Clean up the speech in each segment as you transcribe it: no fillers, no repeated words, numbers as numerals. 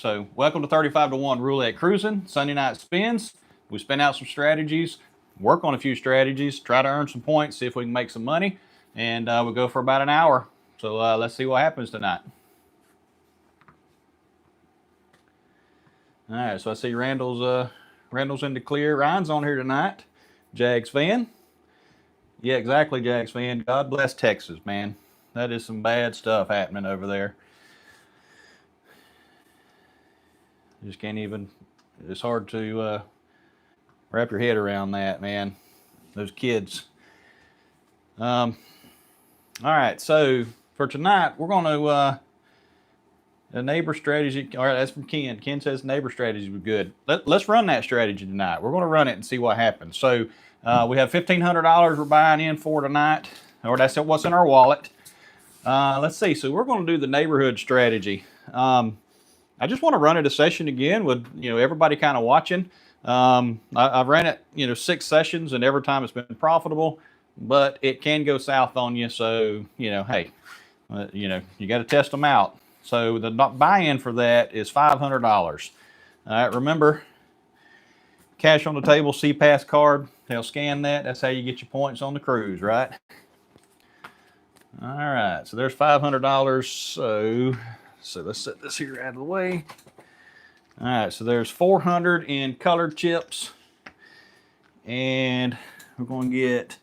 So welcome to 35 to 1 Roulette Cruisin, Sunday night spins. We spin out some strategies, work on a few strategies, try to earn some points, see if we can make some money, and we'll go for about an hour. So let's see what happens tonight. All right, so I see Randall's in the clear. Ryan's on here tonight. Jags fan. Yeah, exactly, Jags fan. God bless Texas, man. That is some bad stuff happening over there. Just can't even, it's hard to wrap your head around that, man. Those kids. All right, so for tonight, we're going to, the neighbor strategy, all right, that's from Ken. Ken says neighbor strategy was good. Let's run that strategy tonight. We're going to run it and see what happens. So we have $1,500 we're buying in for tonight, or that's what's in our wallet. Let's see, so we're going to do the neighborhood strategy. I just want to run it a session again with, everybody kind of watching. I've ran it, 6 sessions, and every time it's been profitable, but it can go south on you. So, hey, you got to test them out. So the buy-in for that is $500. All right, remember, cash on the table, C-Pass card. They'll scan that. That's how you get your points on the cruise, right? All right, so there's $500. So let's set this here out of the way. All right, so there's 400 in colored chips. And we're going to get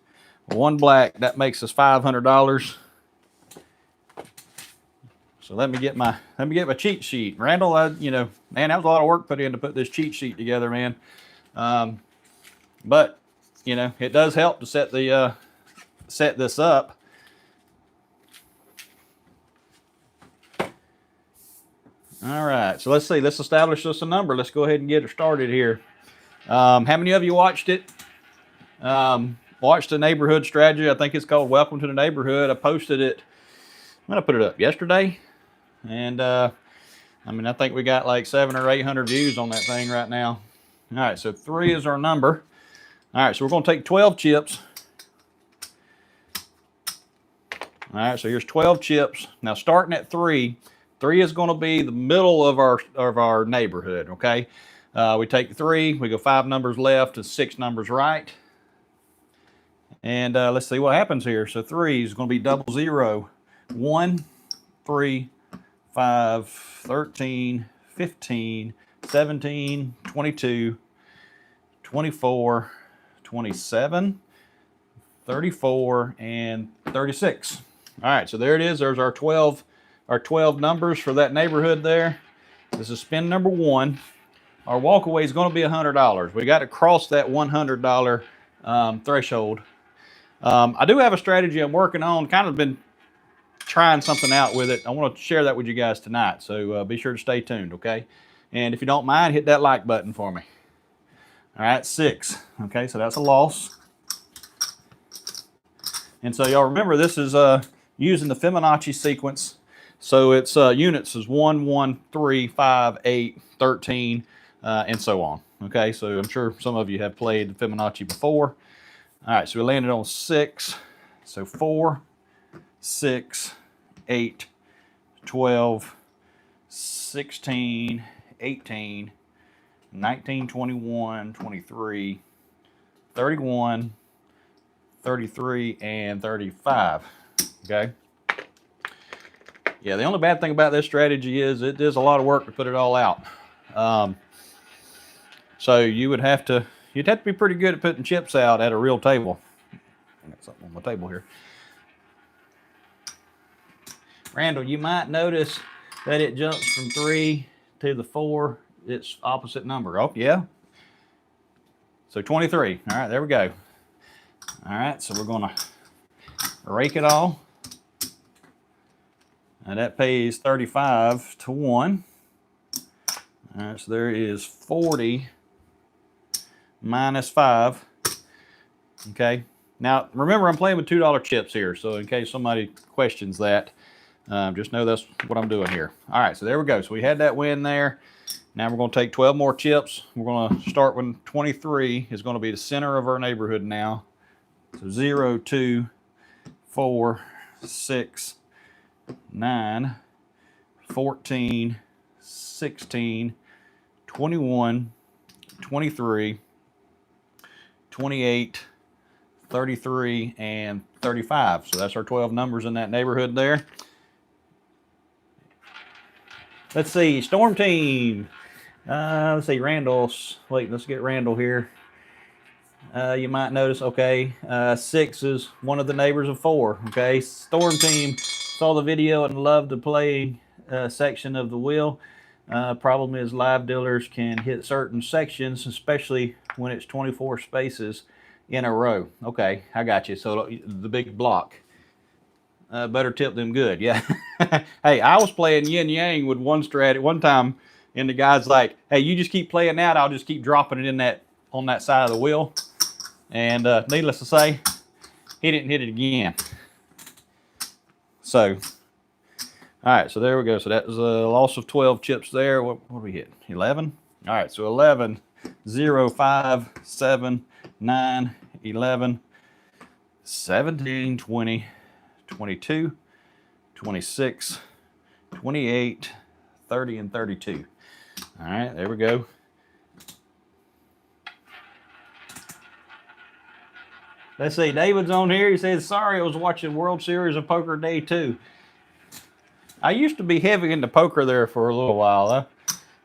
one black. That makes us $500. So let me get my cheat sheet. Randall, man, that was a lot of work put in to put this cheat sheet together, man. But it does help to set this up. All right, so let's see. Let's establish us a number. Let's go ahead and get it started here. How many of you watched it? Watched the neighborhood strategy. I think it's called Welcome to the Neighborhood. I posted it. I'm gonna put it up yesterday, and I think we got like 700 or 800 views on that thing right now. All right, so 3 is our number. All right, so we're gonna take 12 chips. All right, so here's 12 chips. Now starting at 3. 3 is going to be the middle of our neighborhood, okay? We take 3, we go 5 numbers left and 6 numbers right. And let's see what happens here. So 3 is going to be 00. 1, 3, 5, 13, 15, 17, 22, 24, 27, 34, and 36. All right, so there it is. There's our 12 numbers for that neighborhood there. This is spin number 1. Our walkaway is going to be $100. We got to cross that $100 threshold. I do have a strategy I'm working on. Kind of been trying something out with it. I want to share that with you guys tonight. So be sure to stay tuned, okay? And if you don't mind, hit that like button for me. All right, 6. Okay, so that's a loss. And so y'all remember this is using the Fibonacci sequence. So it's units is 1, 1, 3, 5, 8, 13, and so on. Okay, so I'm sure some of you have played the Fibonacci before. All right, so we landed on 6. So 4, 6, 8, 12, 16, 18, 19, 21, 23, 31, 33, and 35. Okay. Yeah, the only bad thing about this strategy is it is a lot of work to put it all out. So you'd have to be pretty good at putting chips out at a real table. I got something on my table here. Randall, you might notice that it jumps from 3 to the 4. It's opposite number. Oh, yeah. So 23. All right, there we go. All right, so we're going to rake it all. And that pays 35 to 1. All right, so there is 40 minus 5. Okay. Now, remember, I'm playing with $2 chips here. So in case somebody questions that, just know that's what I'm doing here. All right, so there we go. So we had that win there. Now we're going to take 12 more chips. We're going to start with 23 is going to be the center of our neighborhood now. So 0, 2, 4, 6, 9, 14, 16, 21, 23, 28, 33, and 35. So that's our 12 numbers in that neighborhood there. Let's see, Storm Team. Let's see, Randall's. Wait, let's get Randall here. You might notice, okay, 6 is one of the neighbors of 4. Okay, Storm Team saw the video and loved the play section of the wheel. Problem is live dealers can hit certain sections, especially when it's 24 spaces in a row. Okay, I got you. So the big block. Better tip than good. Yeah. Hey, I was playing yin yang with one strat at one time, and the guy's like, "Hey, you just keep playing that. I'll just keep dropping it in that on that side of the wheel." And needless to say, he didn't hit it again. So, all right, so there we go. So that was a loss of 12 chips there. What did we hit? 11? All right, so 11, 0, 5, 7, 9, 11, 17, 20, 22, 26, 28, 30, and 32. All right, there we go. Let's see, David's on here. He says, sorry, I was watching World Series of Poker Day 2. I used to be heavy into poker there for a little while.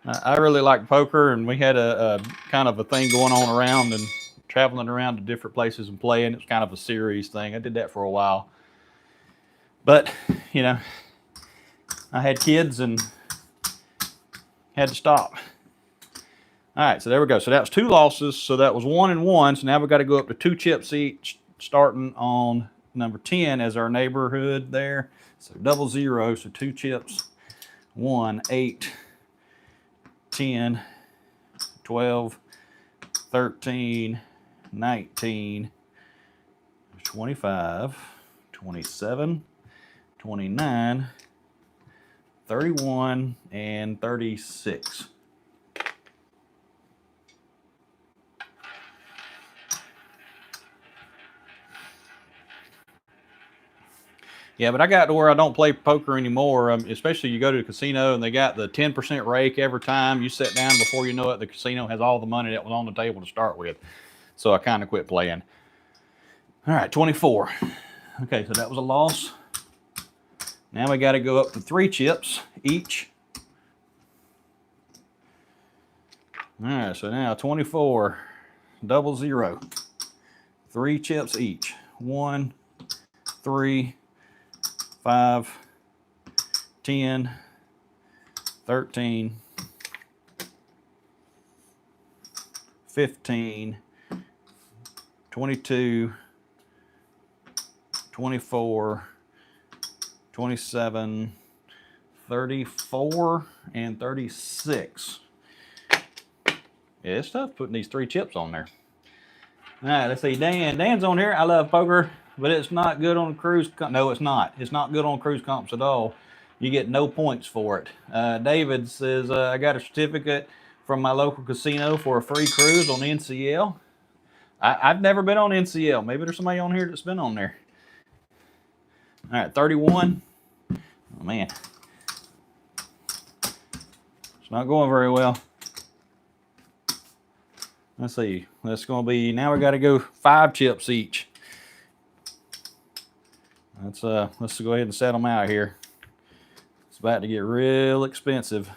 I really like poker, and we had a kind of a thing going on around and traveling around to different places and playing. It was kind of a series thing. I did that for a while. But, you know, I had kids and had to stop. All right, so there we go. So that was 2 losses. So that was 1 and 1. So now we've got to go up to 2 chips each, starting on number 10 as our neighborhood there. So 00, so 2 chips. 1, 8, 10, 12, 13, 19, 25, 27, 29, 31, and 36. Yeah, but I got to where I don't play poker anymore, especially you go to the casino and they got the 10% rake every time. You sit down, before you know it, the casino has all the money that was on the table to start with. So I kind of quit playing. All right, 24. Okay, so that was a loss. Now we got to go up to 3 chips each. All right, so now 24, 00. 3 chips each. 1, 3, 5, 10, 13, 15, 22, 24, 27, 34, and 36. Yeah, it's tough putting these 3 chips on there. All right, let's see, Dan. Dan's on here. I love poker, but it's not good on cruise. No, it's not. It's not good on cruise comps at all. You get no points for it. David says, I got a certificate from my local casino for a free cruise on NCL. I've never been on NCL. Maybe there's somebody on here that's been on there. All right, 31. Oh, man. It's not going very well. Let's see. That's going to be, now we got to go 5 chips each. Let's go ahead and set them out here. It's about to get real expensive.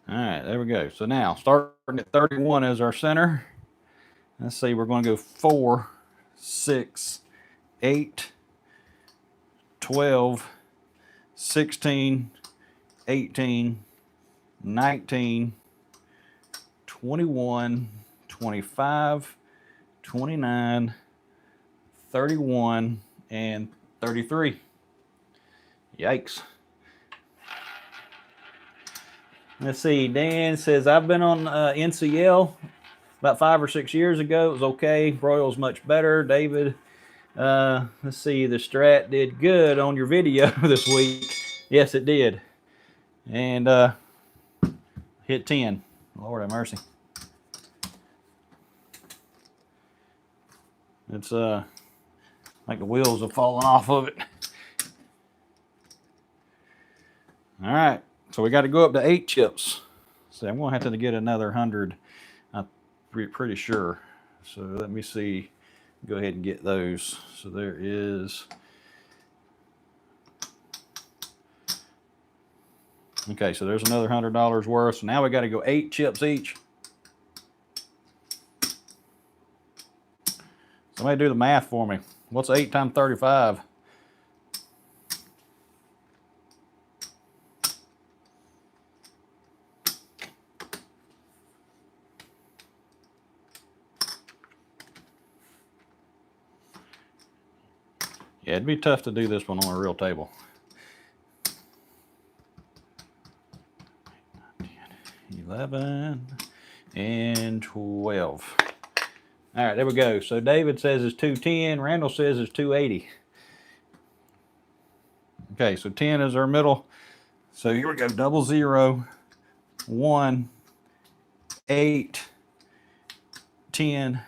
All right, there we go. So now, starting at 31 as our center. Let's see, we're going to go 4, 6, 8, 12, 16, 18, 19, 21, 25, 29, 31, and 33. Yikes. Let's see, Dan says, I've been on NCL about 5 or 6 years ago. It was okay. Royal's much better. David, let's see, the strat did good on your video this week. Yes, it did. And hit 10. Lord have mercy. It's Like the wheels have fallen off of it. All right, so we got to go up to 8 chips. So I'm going to have to get another 100, I'm pretty sure. So let me see, go ahead and get those. So there is, okay, so there's another $100 worth. So now we got to go 8 chips each. Somebody do the math for me. What's 8 times 35? Yeah, it'd be tough to do this one on a real table. 11 and 12. All right, there we go. So David says it's 210. Randall says it's 280. Okay, so 10 is our middle. So here we go. 00, 1, 8, 10,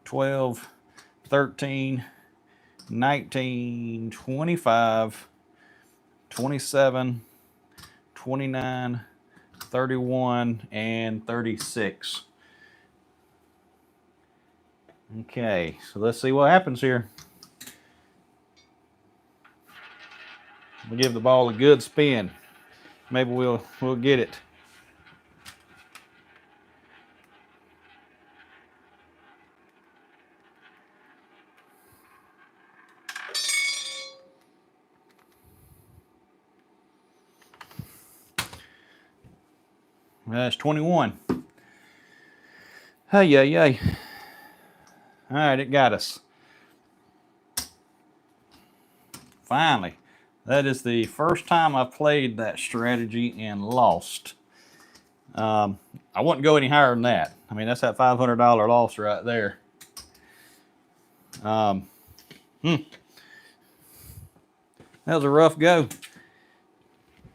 12, 13, 19, 25, 27, 29, 31, and 36. Okay, so let's see what happens here. We'll give the ball a good spin. Maybe we'll get it. That's 21. Hey, yay, yay. All right, it got us. Finally. That is the first time I've played that strategy and lost. I wouldn't go any higher than that. I mean, that's that $500 loss right there. That was a rough go.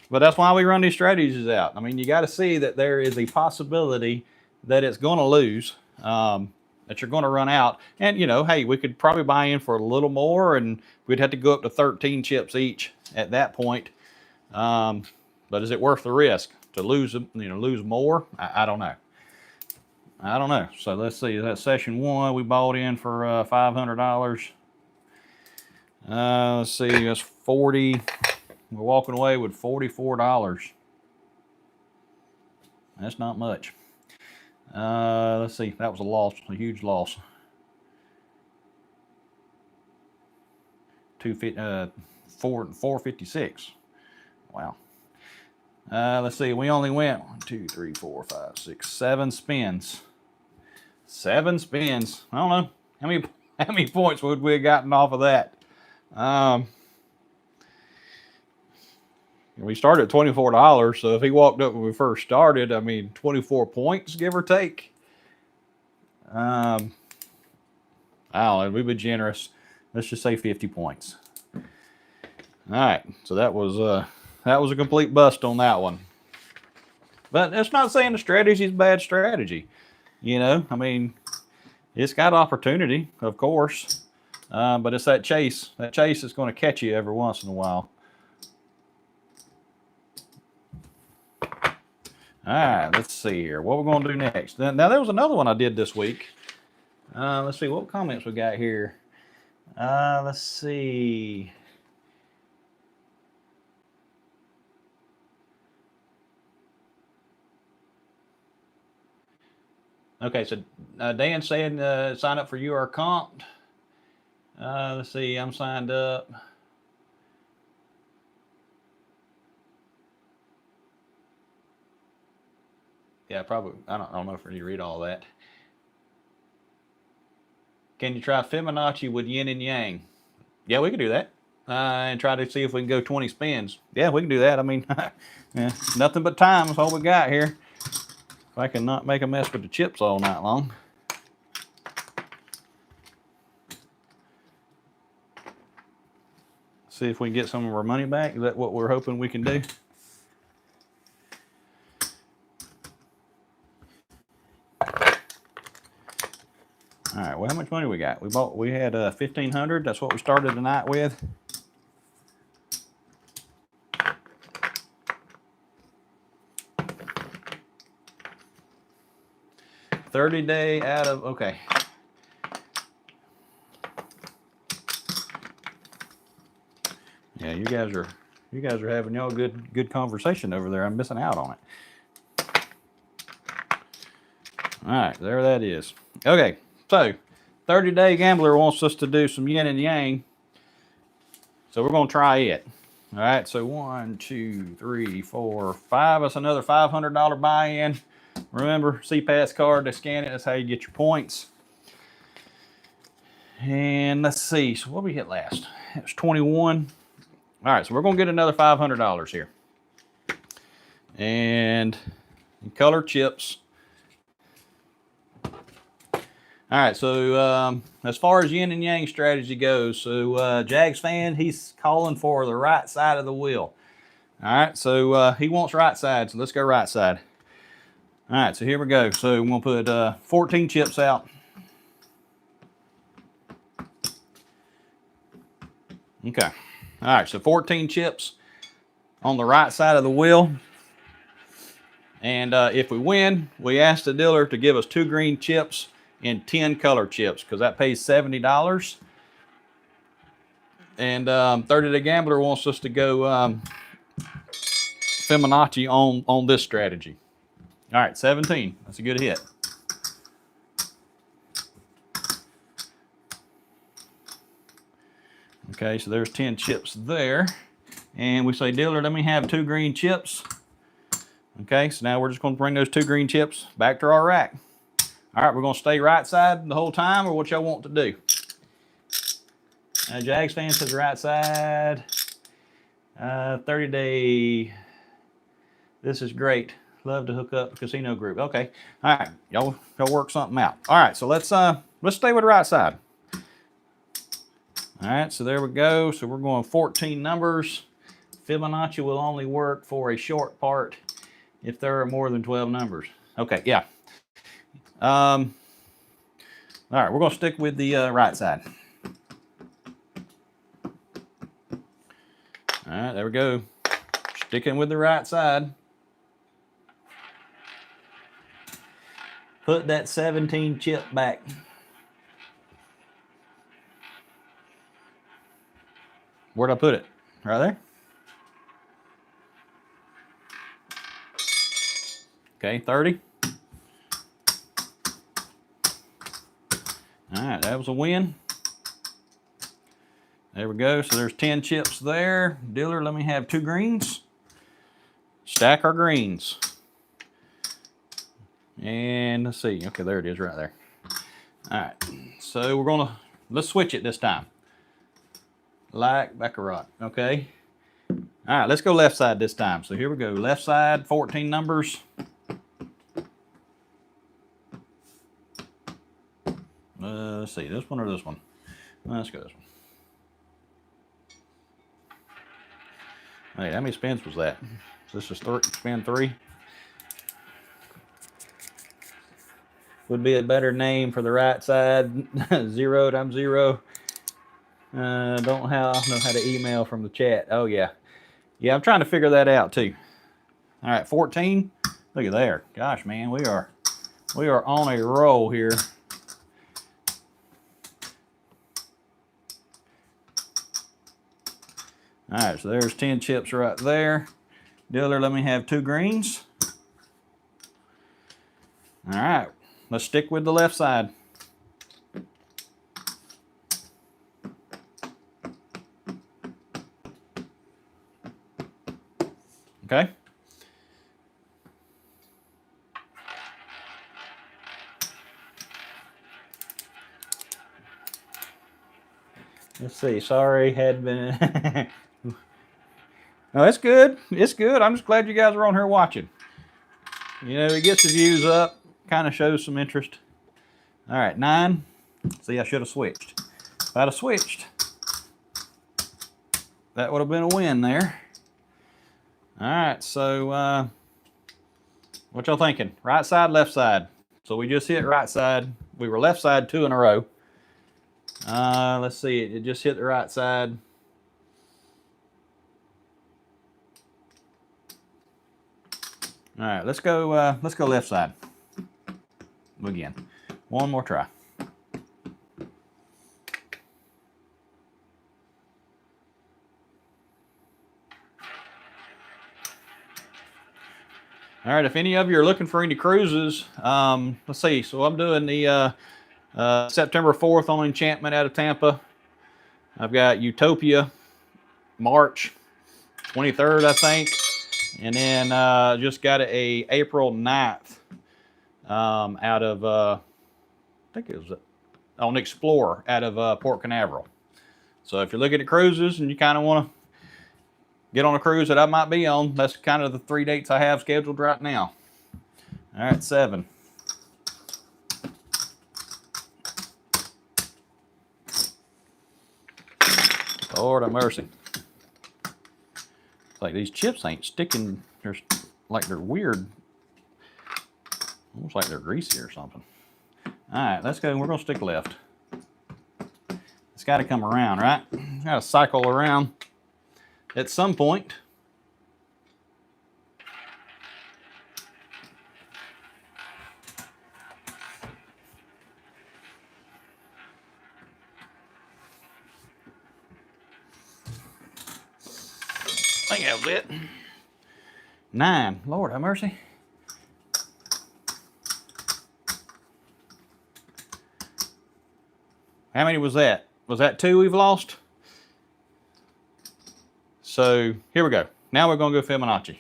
But that's why we run these strategies out. I mean, you got to see that there is a possibility that it's going to lose, that you're going to run out. And, you know, hey, we could probably buy in for a little more, and we'd have to go up to 13 chips each at that point. But is it worth the risk to lose, lose more? I don't know. I don't know. So let's see. That's session 1. We bought in for $500. Let's see. That's 40. We're walking away with $44. That's not much. Let's see. That was a loss, a huge loss. 456. Wow. Let's see. We only went 1, 2, 3, 4, 5, 6, 7 spins. 7 spins. I don't know how many points would we have gotten off of that. We started at $24, so if he walked up when we first started, I mean, 24 points, give or take. I don't know, we've been generous. Let's just say 50 points. All right, so that was a complete bust on that one. But that's not saying the strategy is bad strategy. You know, I mean, it's got opportunity, of course, but it's that chase. That chase is going to catch you every once in a while. All right, let's see here. What we're going to do next. Now, there was another one I did this week. Let's see what comments we got here. Let's see. Okay, so Dan saying sign up for UR Comp. Let's see, I'm signed up. Yeah, probably. I don't know if you read all that. Can you try Fibonacci with yin and yang? Yeah, we can do that. And try to see if we can go 20 spins. Yeah, we can do that. I mean, yeah, nothing but time is all we got here. If I can not make a mess with the chips all night long. See if we can get some of our money back. Is that what we're hoping we can do? All right, well, how much money we we got? We had 1,500. That's what we started the night with. $30-day out of, okay. Yeah, you guys are having y'all good conversation over there. I'm missing out on it. All right, there that is. Okay, so 30-day gambler wants us to do some yin and yang. So we're gonna try it. All right, so 1, 2, 3, 4, 5. That's another $500 buy-in. Remember, CPAS card, they scan it, that's how you get your points. And let's see, so what did we hit last? It was 21. All right, so we're gonna get another $500 here. And color chips. All right, so as far as yin and yang strategy goes, so Jags fan, he's calling for the right side of the wheel. All right, so he wants right side, so let's go right side. All right, so here we go. So we're gonna put 14 chips out. Okay. All right, so 14 chips on the right side of the wheel. And if we win, we ask the dealer to give us 2 green chips and 10 color chips, because that pays $70. And 30-day gambler wants us to go Fibonacci on this strategy. All right, 17. That's a good hit. Okay, so there's 10 chips there. And we say, dealer, let me have 2 green chips. Okay, so now we're just going to bring those 2 green chips back to our rack. All right, we're going to stay right side the whole time, or what y'all want to do? Jags fan says right side. 30-day. This is great. Love to hook up casino group. Okay, all right, y'all work something out. All right, so let's stay with the right side. All right, so there we go. So we're going 14 numbers. Fibonacci will only work for a short part if there are more than 12 numbers. Okay, yeah. All right, we're going to stick with the right side. All right, there we go. Sticking with the right side. Put that 17 chip back. Where'd I put it? Right there? Okay, 30. All right, that was a win. There we go. So there's 10 chips there. Dealer, let me have 2 greens. Stack our greens. And let's see. Okay, there it is right there. All right. So let's switch it this time. Like Baccarat. Okay. All right, let's go left side this time. So here we go. Left side, 14 numbers. Let's see, this one or this one? Let's go this one. Hey, how many spins was that? So this is spin 3. Would be a better name for the right side. 0 times 0. Don't know how to email from the chat. Oh yeah. Yeah, I'm trying to figure that out too. All right, 14. Look at there. Gosh, man, we are on a roll here. All right, so there's 10 chips right there. Dealer, let me have 2 greens. All right, let's stick with the left side. Okay. Let's see, sorry, had been... No, it's good. It's good. I'm just glad you guys are on here watching. You know, it gets the views up, kind of shows some interest. All right, 9. See, I should have switched. If I'd have switched, that would have been a win there. All right, so what y'all thinking? Right side, left side. So we just hit right side. We were left side 2 in a row. Let's see, it just hit the right side. All right, let's go left side again. One more try. All right, if any of you are looking for any cruises, let's see. So I'm doing the September 4th on Enchantment out of Tampa. I've got Utopia, March 23rd, I think. And then just got a April 9th out of, I think it was on Explorer out of Port Canaveral. So if you're looking at cruises and you kind of want to get on a cruise that I might be on, that's kind of the 3 dates I have scheduled right now. All right, 7. Lord have mercy. It's like these chips ain't sticking. They're like they're weird. Almost like they're greasy or something. All right, let's go. We're going to stick left. It's got to come around, right? It's got to cycle around at some point. I think that was it. 9. Lord have mercy. How many was that? Was that 2 we've lost? So here we go. Now we're going to go Fibonacci.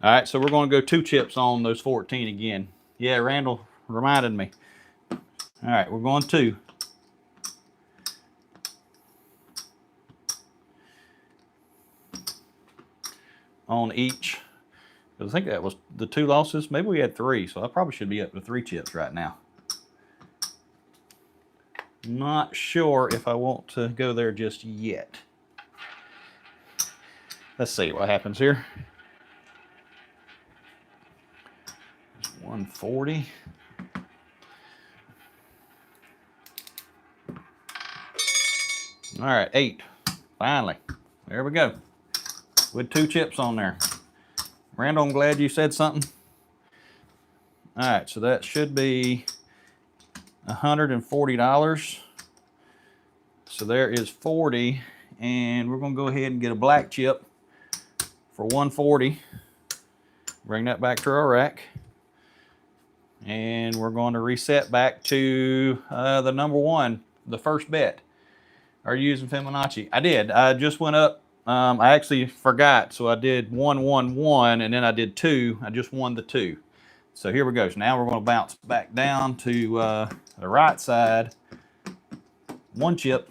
All right, so we're going to go 2 chips on those 14 again. Yeah, Randall reminded me. All right, we're going 2. On each. I think that was the 2 losses. Maybe we had 3, so I probably should be up to 3 chips right now. Not sure if I want to go there just yet. Let's see what happens here. 140. All right, 8. Finally. There we go. With 2 chips on there. Randall, I'm glad you said something. All right, so that should be $140. So there is 40, and we're going to go ahead and get a black chip for 140. Bring that back to our rack. And we're going to reset back to the number 1, the first bet. Are you using Fibonacci? I did. I just went up. I actually forgot, so I did 1, 1, 1, and then I did 2. I just won the 2. So here we go. So now we're going to bounce back down to the right side. 1 chip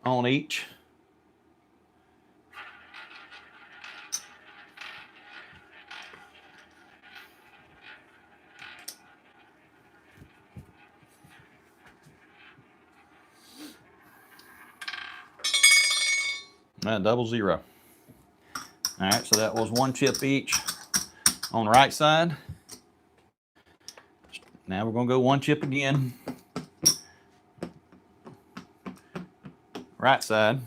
on each. Double 0. All right, so that was 1 chip each on the right side. Now we're going to go 1 chip again. Right side.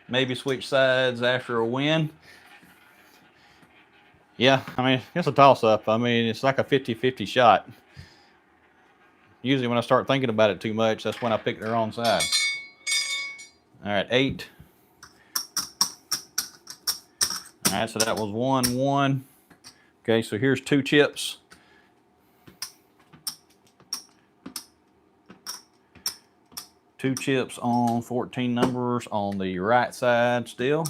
Maybe switch sides after a win. Yeah, I mean, it's a toss-up. I mean, it's like a 50-50 shot. Usually when I start thinking about it too much, that's when I pick the wrong side. All right, 8. All right, so that was 1, 1. Okay, so here's 2 chips. Two chips on 14 numbers on the right side still.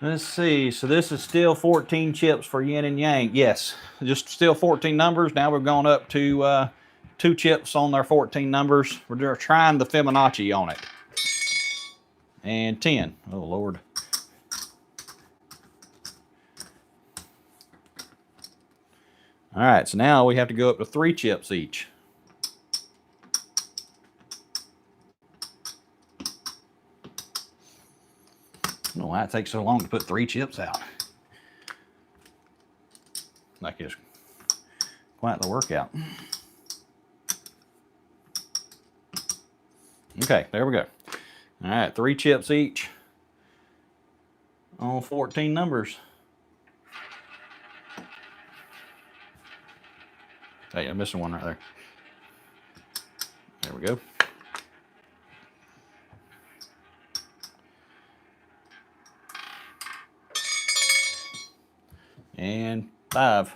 Let's see, so this is still 14 chips for yin and yang. Yes, just still 14 numbers. Now we've gone up to 2 chips on their 14 numbers. We're trying the Fibonacci on it. And 10, oh Lord. All right, so now we have to go up to 3 chips each. why it takes so long to put 3 chips out. Like it's quite the workout. Okay, there we go. All right, 3 chips each on 14 numbers. Hey, I'm missing one right there. There we go. And 5.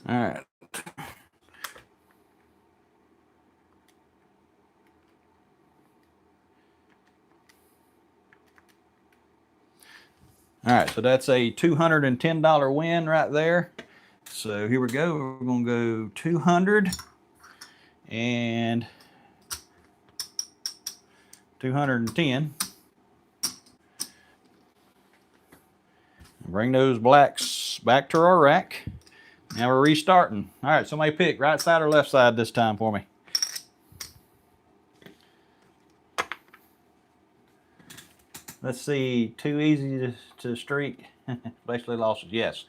All right. All right, so that's a $210 win right there. So here we go. We're going to go 200 and 210. Bring those blacks back to our rack. Now we're restarting. All right, somebody pick right side or left side this time for me. Let's see, too easy to streak. Basically losses, yes.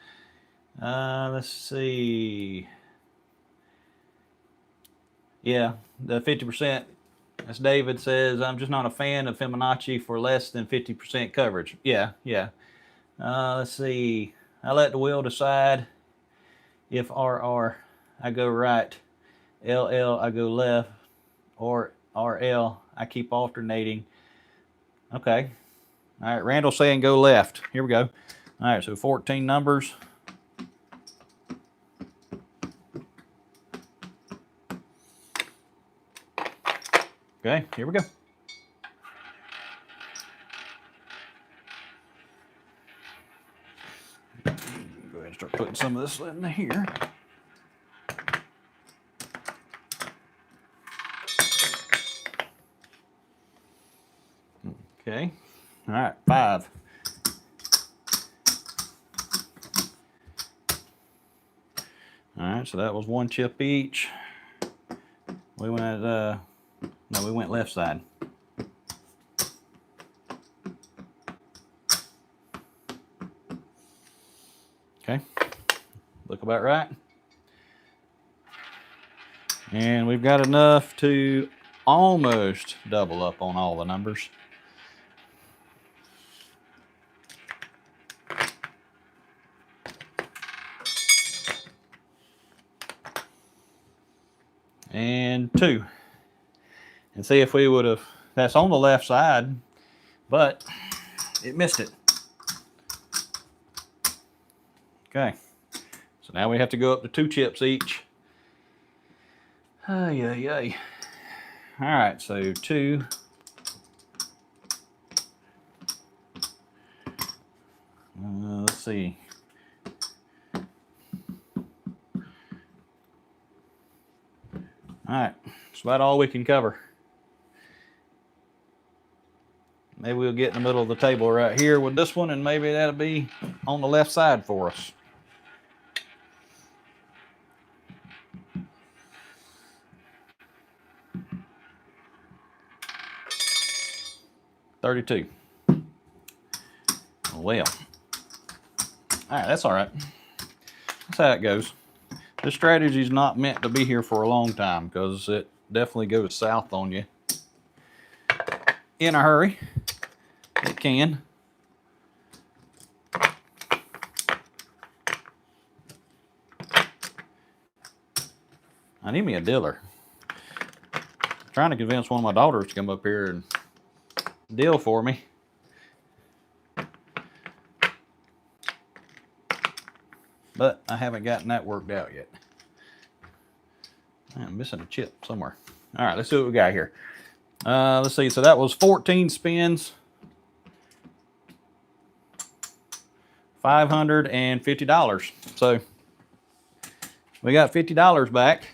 Let's see. Yeah, the 50%. As David says, I'm just not a fan of Fibonacci for less than 50% coverage. Yeah. Let's see. I let the wheel decide. If RR, I go right. LL, I go left. Or RL, I keep alternating. Okay. All right, Randall's saying go left. Here we go. All right, so 14 numbers. Okay, here we go. Go ahead and start putting some of this in here. Okay. All right, 5. All right, so that was 1 chip each. We went, no, we went left side. Okay, look about right. And we've got enough to almost double up on all the numbers. And 2. And see if we would have, that's on the left side, but it missed it. Okay, so now we have to go up to 2 chips each. Ay, ay, ay. All right, so 2. Let's see. All right, that's about all we can cover. Maybe we'll get in the middle of the table right here with this one, and maybe that'll be on the left side for us. $32. Well, all right, that's all right. That's how it goes. This strategy is not meant to be here for a long time because it definitely goes south on you in a hurry. It can. I need me a dealer. I'm trying to convince one of my daughters to come up here and deal for me. But I haven't gotten that worked out yet. I'm missing a chip somewhere. All right, let's see what we got here. Let's see, so that was 14 spins. $550. So we got $50 back.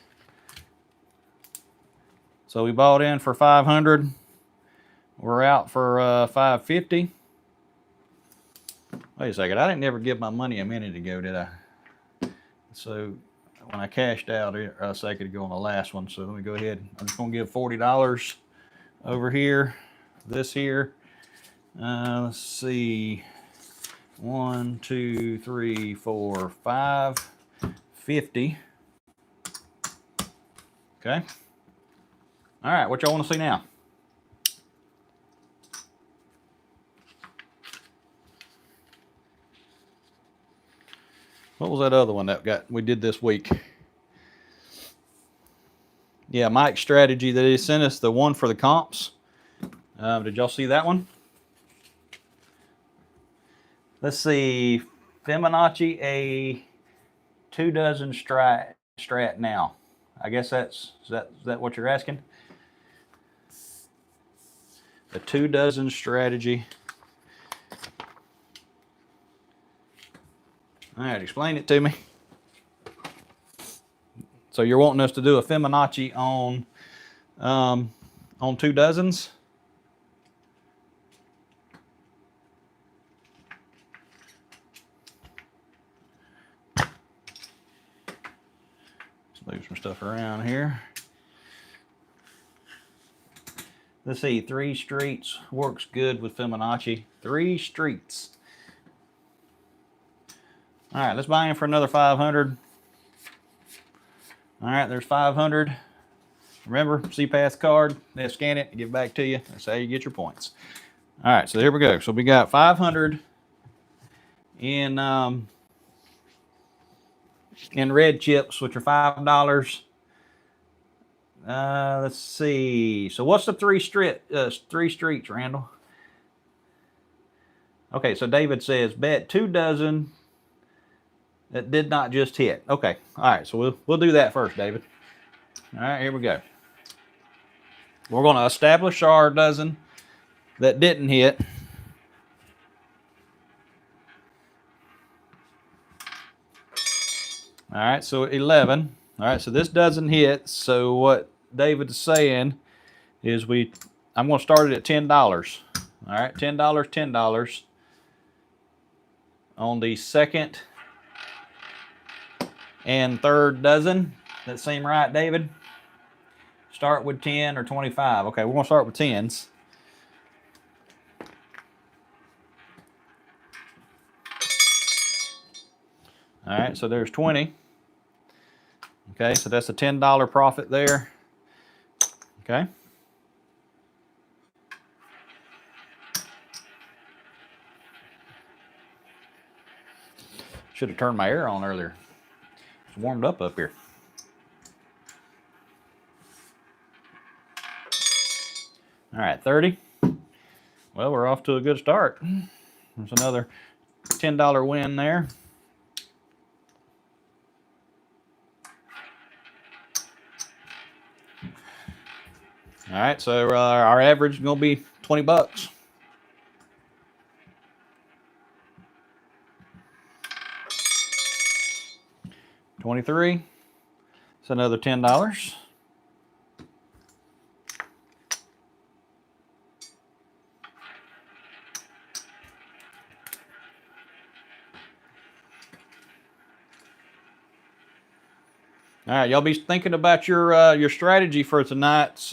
So we bought in for 500. We're out for 550. Wait a second, I didn't ever give my money a minute ago, did I? So when I cashed out a second ago on the last one, so let me go ahead. I'm just gonna give $40 over here, this here. Let's see, 1, 2, 3, 4, 5, 50. Okay. All right, what y'all want to see now? What was that other one that we did this week? Yeah, Mike's strategy that he sent us, the one for the comps. Did y'all see that one? Let's see, Fibonacci a 2 dozen strat now. I guess is that what you're asking? A 2 dozen strategy. All right, explain it to me. So you're wanting us to do a Fibonacci on 2 dozens? Let's move some stuff around here. Let's see, 3 streets works good with Fibonacci. 3 streets. All right, let's buy in for another 500. All right, there's 500. Remember, CPass card, they'll scan it and give it back to you. That's how you get your points. All right, so here we go. So we got 500 in red chips, which are $5. Let's see. So what's the 3 streets, Randall? Okay, so David says bet 2 dozen that did not just hit. Okay, all right, so we'll do that first, David. All right, here we go. We're going to establish our dozen that didn't hit. All right, so 11. All right, so this doesn't hit. So what David's saying is I'm going to start it at $10. All right, $10, $10 on the second and third dozen. That seem right, David? Start with 10 or 25. Okay, we're going to start with 10s. All right, so there's 20. Okay, so that's a $10 profit there. Okay. Should have turned my air on earlier. It's warmed up here. All right, 30. Well, we're off to a good start. There's another $10 win there. All right, so our average is going to be 20 bucks. $23. It's another $10. All right, y'all be thinking about your strategy for tonight's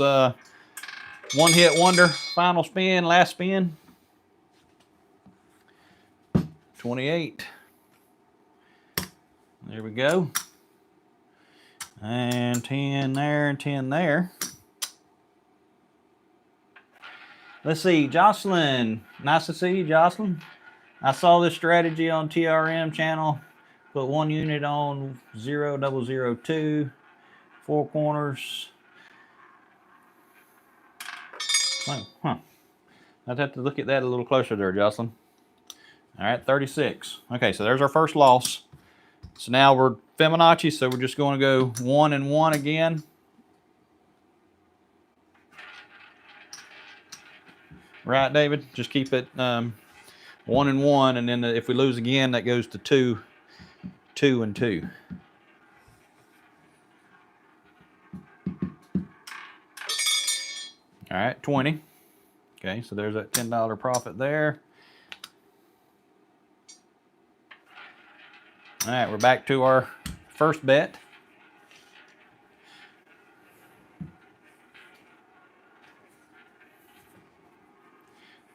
one hit wonder final spin, last spin. 28. There we go. And 10 there and 10 there. Let's see, Jocelyn. Nice to see you, Jocelyn. I saw this strategy on TRM channel. Put 1 unit on 0,002, 4 corners. Huh. I'd have to look at that a little closer there, Jocelyn. All right, 36. Okay, so there's our first loss. So now we're Fibonacci, so we're just going to go 1 and 1 again. Right, David? Just keep it 1 and 1, and then if we lose again, that goes to 2, 2 and 2. All right, 20. Okay, so there's that $10 profit there. All right, we're back to our first bet.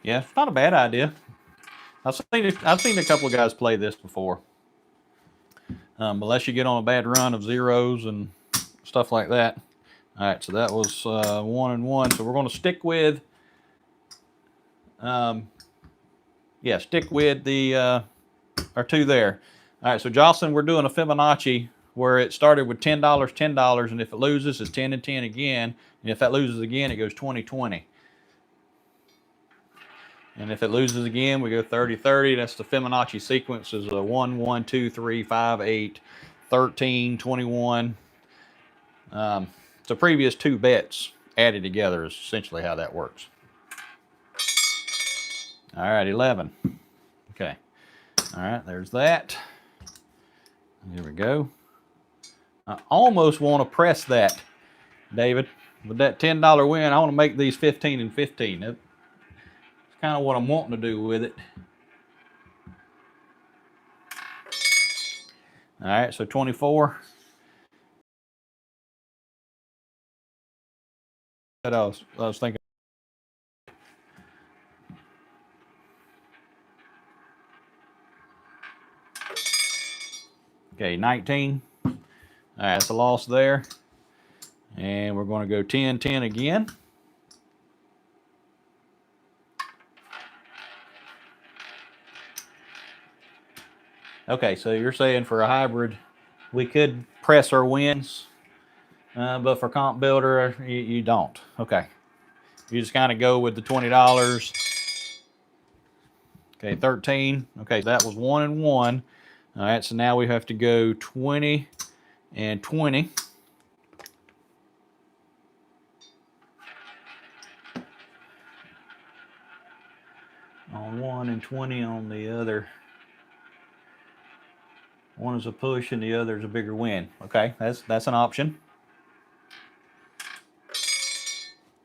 Yeah, it's not a bad idea. I've seen a couple of guys play this before. Unless you get on a bad run of zeros and stuff like that. All right, so that was 1 and 1. So we're going to stick with, stick with the our 2 there. All right, so Jocelyn, we're doing a Fibonacci where it started with $10, $10, and if it loses, it's 10 and 10 again, and if that loses again, it goes 20, 20. And if it loses again, we go 30, 30. That's the Fibonacci sequence is a 1, 1, 2, 3, 5, 8, 13, 21. So previous 2 bets added together is essentially how that works. All right, 11. Okay. All right, there's that. Here we go. I almost want to press that, David. With that $10 win, I want to make these 15 and 15. That's kind of what I'm wanting to do with it. All right, so 24. I was thinking. Okay, 19. All right, that's a loss there. And we're going to go 10, 10 again. Okay, so you're saying for a hybrid, we could press our wins, but for comp builder, you don't. Okay. You just kind of go with the $20. Okay, 13. Okay, that was 1 and 1. All right, so now we have to go 20 and 20. On one and 20 on the other. One is a push and the other is a bigger win. Okay, that's an option.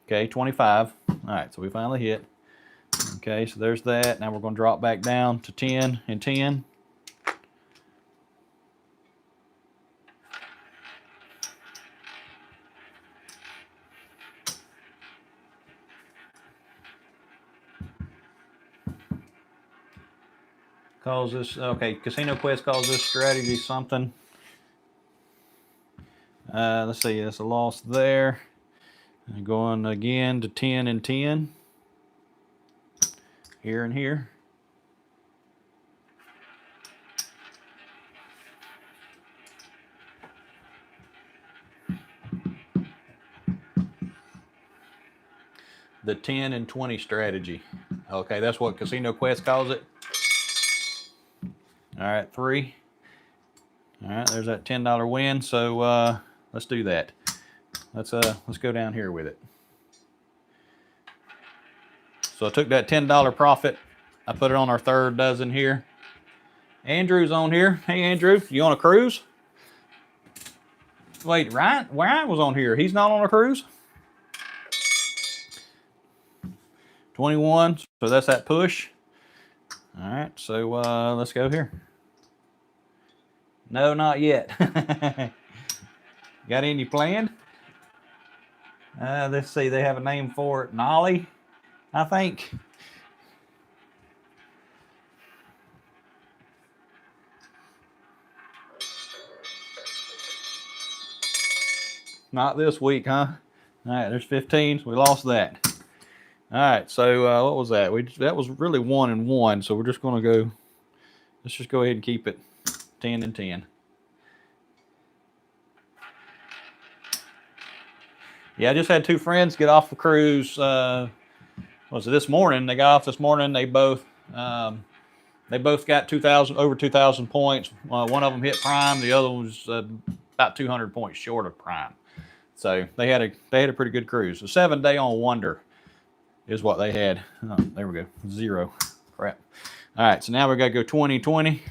Okay, 25. All right, so we finally hit. Okay, so there's that. Now we're going to drop back down to 10 and 10. Calls this, okay, Casino Quest calls this strategy something. Let's see, that's a loss there. And going again to 10 and 10. Here and here. The 10 and 20 strategy. Okay, that's what Casino Quest calls it. All right, 3. All right, there's that $10 win. So let's do that. Let's go down here with it. So I took that $10 profit. I put it on our 3rd dozen here. Andrew's on here. Hey, Andrew, you on a cruise? Wait, Ryan was on here. He's not on a cruise? 21, so that's that push. All right, so let's go here. No, not yet. Got any planned? Let's see, they have a name for it. Nolly, I think. Not this week, huh? All right, there's 15. So we lost that. All right, so what was that? That was really 1 and 1. So we're just going to go. Let's just go ahead and keep it 10 and 10. Yeah, I just had 2 friends get off the cruise. Was it this morning? They got off this morning. They both got 2,000 over 2,000 points. One of them hit prime. The other one was about 200 points short of prime. So they had a pretty good cruise. A 7-day on Wonder is what they had. Oh, there we go. 0. Crap. All right, so now we got to go 20, 20.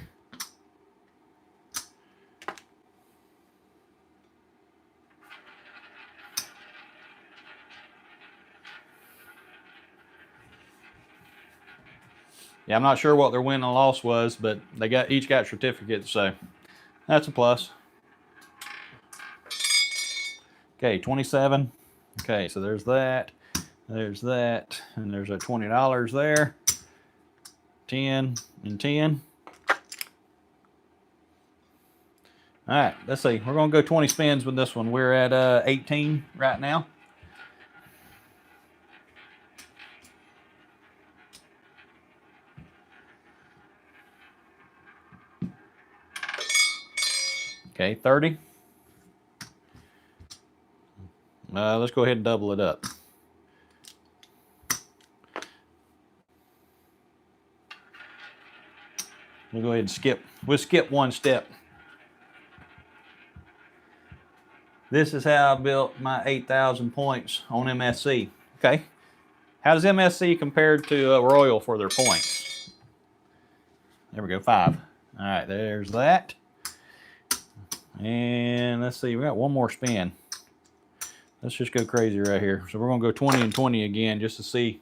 Yeah, I'm not sure what their win and loss was, but they each got certificates, so that's a plus. Okay, 27. Okay, so there's that. There's that, and there's a $20 there. 10 and 10. All right, let's see. We're gonna go 20 spins with this one. We're at 18 right now. Okay, 30. Let's go ahead and double it up. We'll go ahead and skip. We'll skip one step. This is how I built my 8,000 points on MSC. Okay. How does MSC compare to Royal for their points? There we go, 5. All right, there's that. And let's see, we got one more spin. Let's just go crazy right here. So we're gonna go 20 and 20 again just to see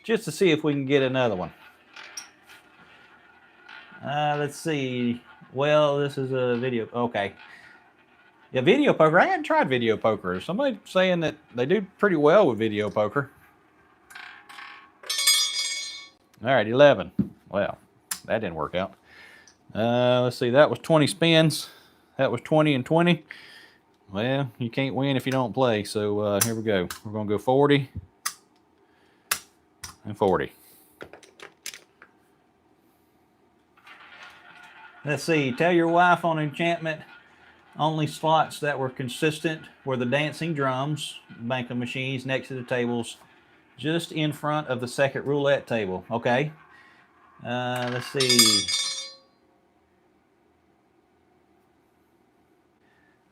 if we can get another one. Let's see. Well, this is a video. Okay. Yeah, video poker. I hadn't tried video poker. Somebody saying that they do pretty well with video poker. All right, 11. Well, that didn't work out. Let's see. That was 20 spins. That was 20 and 20. Well, you can't win if you don't play. So here we go. We're going to go 40 and 40. Let's see. Tell your wife on enchantment. Only slots that were consistent were the dancing drums, bank of machines next to the tables, just in front of the second roulette table. Okay. Let's see.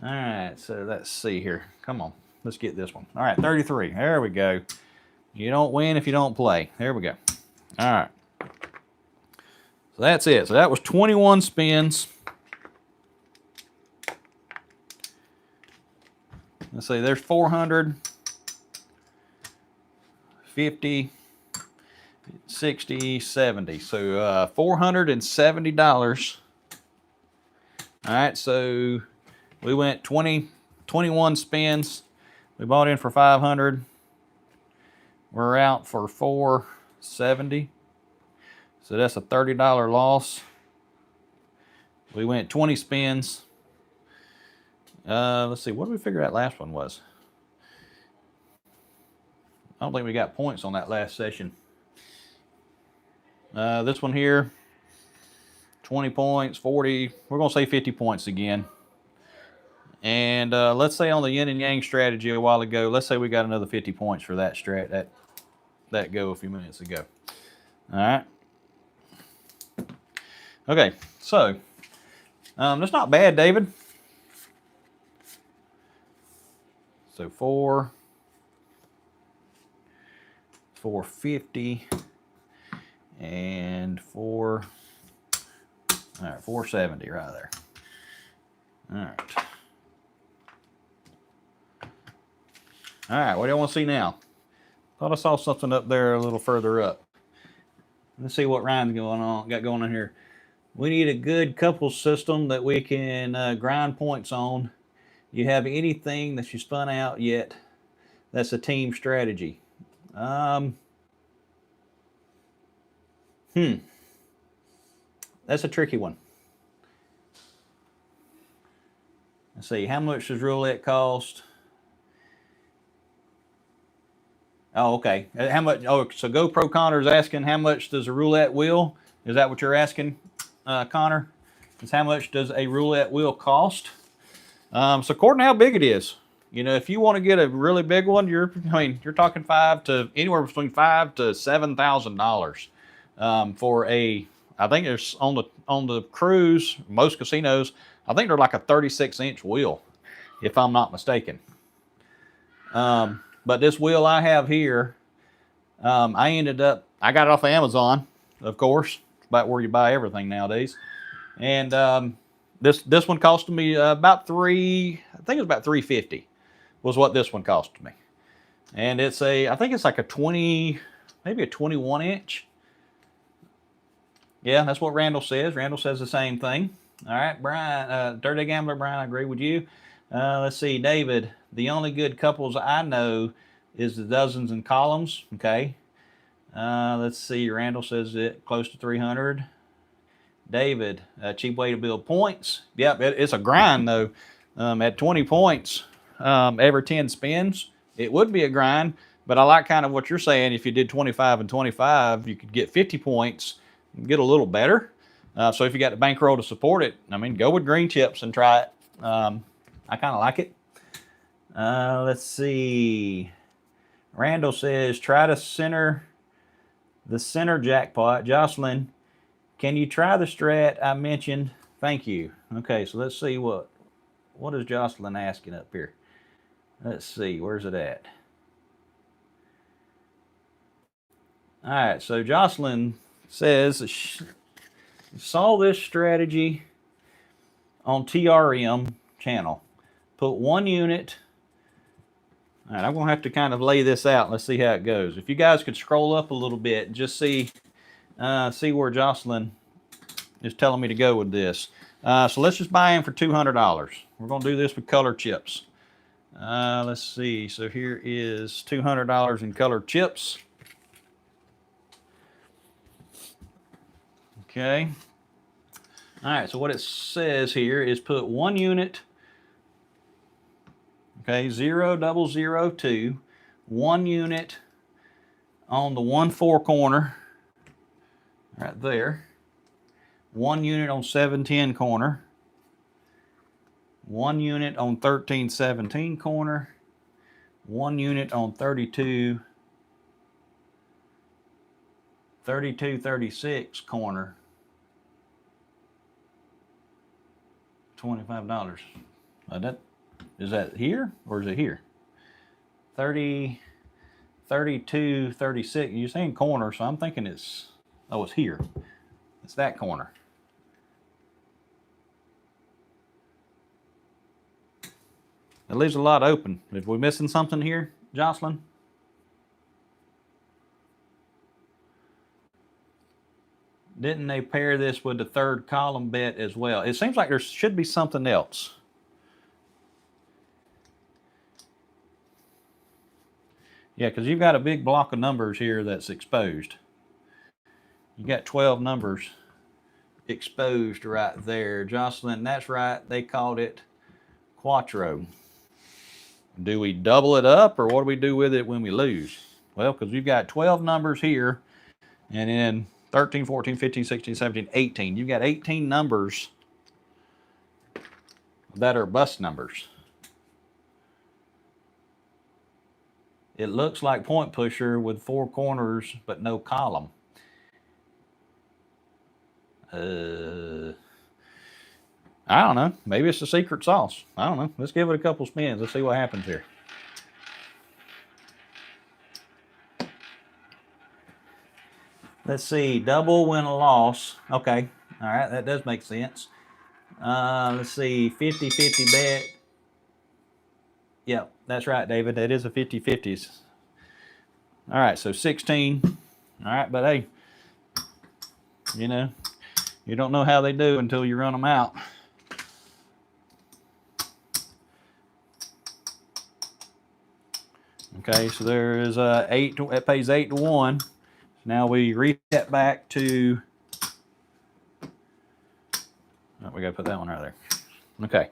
All right, so let's see here. Come on, let's get this one. All right, 33. There we go. You don't win if you don't play. There we go. All right. So that's it. So that was 21 spins. Let's see, there's 400, 50, 60, 70. So $470. All right, so we went 21 spins. We bought in for 500. We're out for 470. So that's a $30 loss. We went 20 spins. Let's see, what did we figure that last one was? I don't think we got points on that last session. This one here, 20 points, 40. We're going to say 50 points again. And let's say on the yin and yang strategy a while ago, let's say we got another 50 points for that that go a few minutes ago. All right. Okay, so that's not bad, David. So 450 and 470 right there. All right. All right, what do you want to see now? Thought I saw something up there a little further up. Let's see what Ryan's got going on here. We need a good couples system that we can grind points on. You have anything that you spun out yet? That's a team strategy. That's a tricky one. Let's see, how much does roulette cost? Oh, okay. How much? Oh, so GoPro Connor's asking how much does a roulette wheel? Is that what you're asking, Connor? Is how much does a roulette wheel cost? So according to how big it is, you know, if you want to get a really big one, you're talking anywhere between $5,000 to $7,000 for a. I think there's on the cruise, most casinos, I think they're like a 36-inch wheel, if I'm not mistaken. But this wheel I have here, I got it off of Amazon, of course. It's about where you buy everything nowadays. And this one cost me about I think it was about $350 was what this one cost me. And I think it's like a 20, maybe a 21-inch. Yeah, that's what Randall says. Randall says the same thing. All right, Brian, Dirty Gambler Brian, I agree with you. Let's see, David, the only good couples I know is the dozens and columns. Okay. Let's see. Randall says it close to 300. David, cheap way to build points. Yep, it's a grind though. At 20 points every 10 spins, it would be a grind. But I like kind of what you're saying. If you did 25 and 25, you could get 50 points and get a little better. So if you got the bankroll to support it, I mean, go with green chips and try it. I kind of like it. Let's see. Randall says, try to center the center jackpot. Jocelyn, can you try the strat I mentioned? Thank you. Okay, so let's see what is Jocelyn asking up here. Let's see, where's it at? All right, so Jocelyn says she saw this strategy on TRM channel. Put 1 unit. All right, I'm going to have to kind of lay this out. Let's see how it goes. If you guys could scroll up a little bit and just see where Jocelyn is telling me to go with this. So let's just buy in for $200. We're going to do this with color chips. Let's see. So here is $200 in colored chips. Okay. All right, so what it says here is put 1 unit, okay, 0,002, 1 unit on the 1-4 corner, right there, 1 unit on 7-10 corner, 1 unit on 13-17 corner, 1 unit on 32-36 corner. $25. Is that here or is it here? 30, 32, 36. You're saying corner, so I'm thinking it's here. It's that corner. It leaves a lot open. If we're missing something here, Jocelyn? Didn't they pair this with the 3rd column bet as well? It seems like there should be something else. Yeah, because you've got a big block of numbers here that's exposed. You got 12 numbers exposed right there. Jocelyn, that's right. They called it Quattro. Do we double it up or what do we do with it when we lose? Well, because you've got 12 numbers here and then 13, 14, 15, 16, 17, 18. You've got 18 numbers that are bust numbers. It looks like point pusher with 4 corners but no column. I don't know. Maybe it's the secret sauce. I don't know. Let's give it a couple spins. Let's see what happens here. Let's see, double win a loss. Okay, all right, that does make sense. Let's see, 50-50 bet. Yep, that's right, David. That is a 50-50s. All right, so 16. All right, but hey, you know, you don't know how they do until you run them out. Okay, so there is 8. It pays 8 to 1. Now we reset back to, oh, we got to put that one right there. Okay,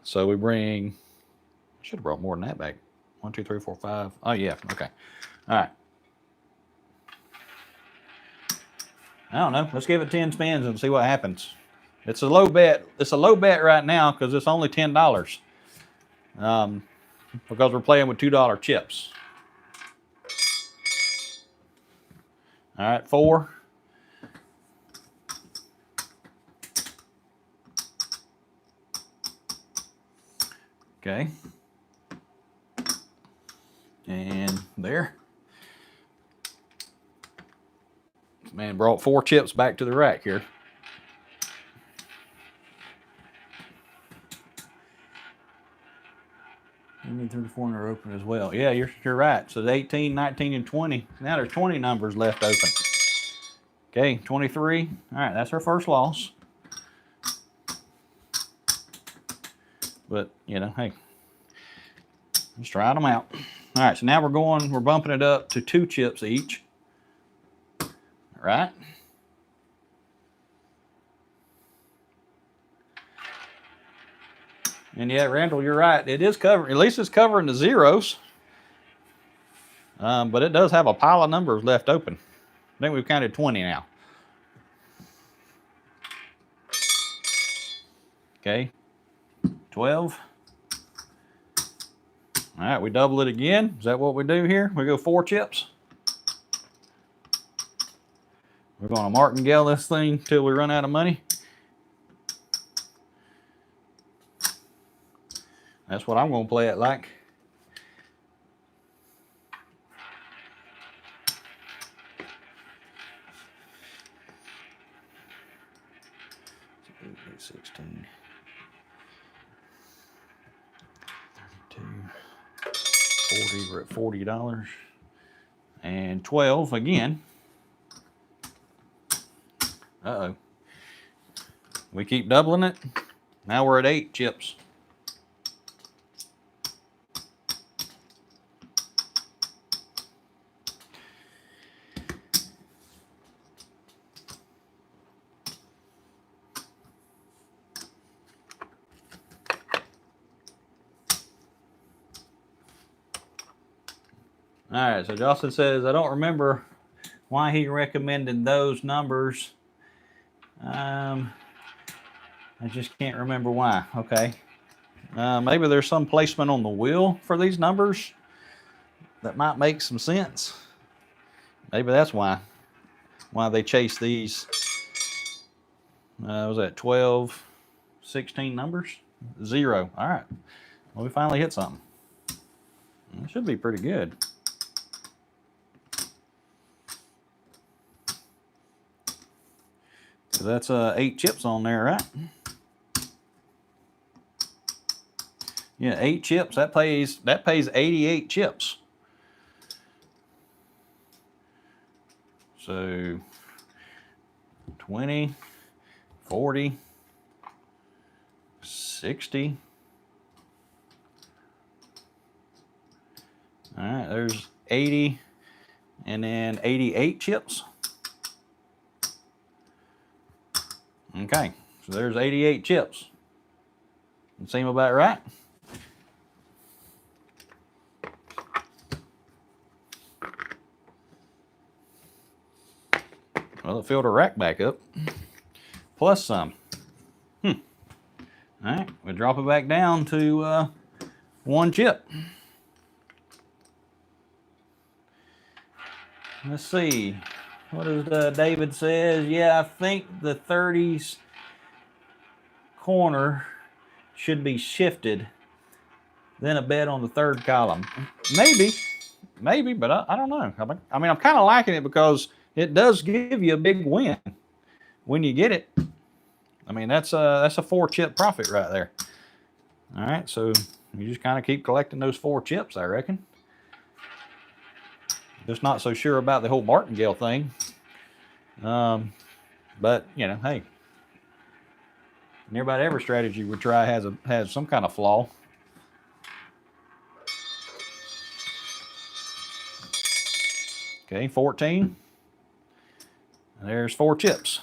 so we bring, I should have brought more than that back. 1, 2, 3, 4, 5. Oh yeah, okay. All right. I don't know. Let's give it 10 spins and see what happens. It's a low bet. It's a low bet right now because it's only $10. Because we're playing with $2 chips. All right, 4. Okay. And there. Man brought 4 chips back to the rack here. You need 34 in are open as well. Yeah, you're right. So 18, 19, and 20. Now there's 20 numbers left open. Okay, 23. All right, that's our first loss. But, you know, hey, let's try them out. All right, so now we're bumping it up to 2 chips each. All right. And yeah, Randall, you're right. It is covering, at least it's covering the zeros. But it does have a pile of numbers left open. I think we've counted 20 now. Okay, 12. All right, we double it again. Is that what we do here? We go 4 chips. We're going to martingale this thing till we run out of money. That's what I'm going to play it like. $16, 32, 40. We're at $40. And 12 again. Uh-oh. We keep doubling it. Now we're at 8 chips. All right, so Justin says, I don't remember why he recommended those numbers. I just can't remember why. Okay. Maybe there's some placement on the wheel for these numbers that might make some sense. Maybe that's why they chase these. Was that 12, 16 numbers? 0. All right. Well, we finally hit something. It should be pretty good. So that's 8 chips on there, right? Yeah, 8 chips. That pays 88 chips. So 20, 40, 60. All right, there's 80 and then 88 chips. Okay, so there's 88 chips. Seem about right? Well, it filled a rack back up, plus some. All right, we drop it back down to 1 chip. Let's see. What does David says? Yeah, I think the 30s corner should be shifted. Then a bet on the 3rd column. Maybe, but I don't know. I mean, I'm kind of liking it because it does give you a big win when you get it. I mean, that's a 4 chip profit right there. All right, so you just kind of keep collecting those 4 chips, I reckon. Just not so sure about the whole martingale thing. But you know, hey, near about every strategy we try has some kind of flaw. Okay, 14. There's 4 chips.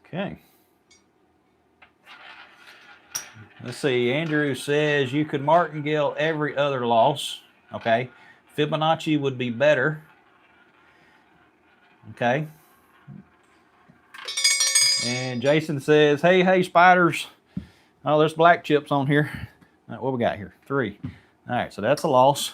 Okay. Let's see. Andrew says you could martingale every other loss. Okay. Fibonacci would be better. Okay. And Jason says, hey, spiders. Oh, there's black chips on here. All right, what we got here? 3. All right, so that's a loss.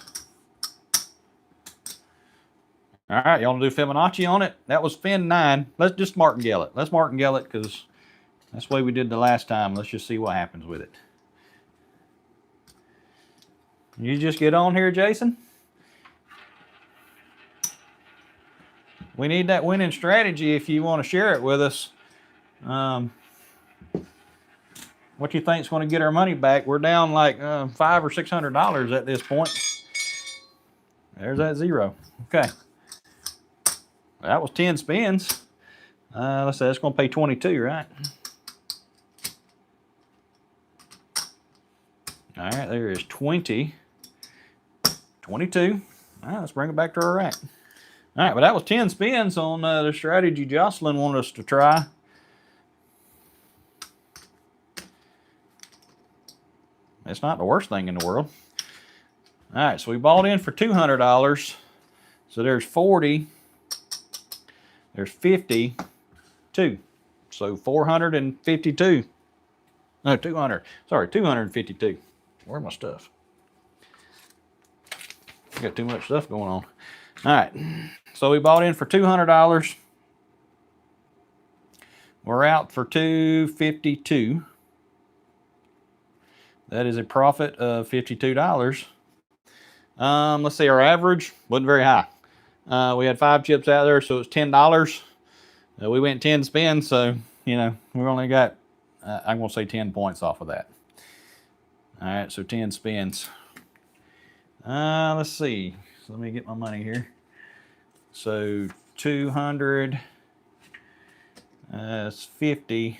All right, y'all want to do Fibonacci on it? That was Fin 9. Let's just martingale it. Let's martingale it because that's the way we did the last time. Let's just see what happens with it. You just get on here, Jason. We need that winning strategy if you want to share it with us. What you think's going to get our money back? We're down like $500 or $600 at this point. There's that 0. Okay. That was 10 spins. Let's say that's going to pay 22, right? All right, there is 20, 22. All right, let's bring it back to our rack. All right, well, that was 10 spins on the strategy Jocelyn wanted us to try. It's not the worst thing in the world. All right, so we bought in for $200. So there's 40, there's 52. So 452. No, 200. Sorry, 252. Where's my stuff? I got too much stuff going on. All right, so we bought in for $200. We're out for $252. That is a profit of $52. Let's see, our average wasn't very high. We had 5 chips out there, so it's $10. We went 10 spins, so, you know, we only got, I'm going to say 10 points off of that. All right, so 10 spins. Let's see. So let me get my money here. So 200, it's 50.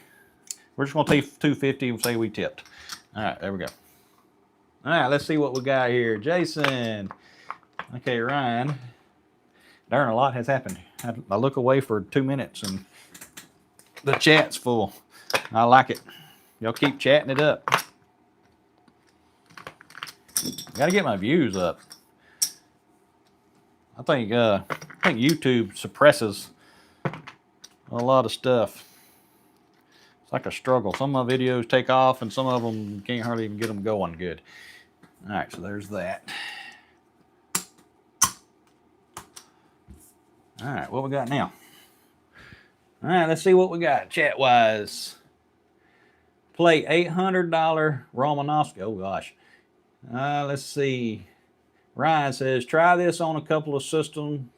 We're just going to take 250 and say we tipped. All right, there we go. All right, let's see what we got here. Jason. Okay, Ryan. Darn, a lot has happened. I look away for 2 minutes and the chat's full. I like it. Y'all keep chatting it up. Got to get my views up. I think YouTube suppresses a lot of stuff. It's like a struggle. Some of my videos take off and some of them you can't hardly even get them going good. All right, so there's that. All right, what we got now? All right, let's see what we got chat-wise. Play $800 Romanowski. Oh, gosh. Let's see. Ryan says, try this on a couple of systems.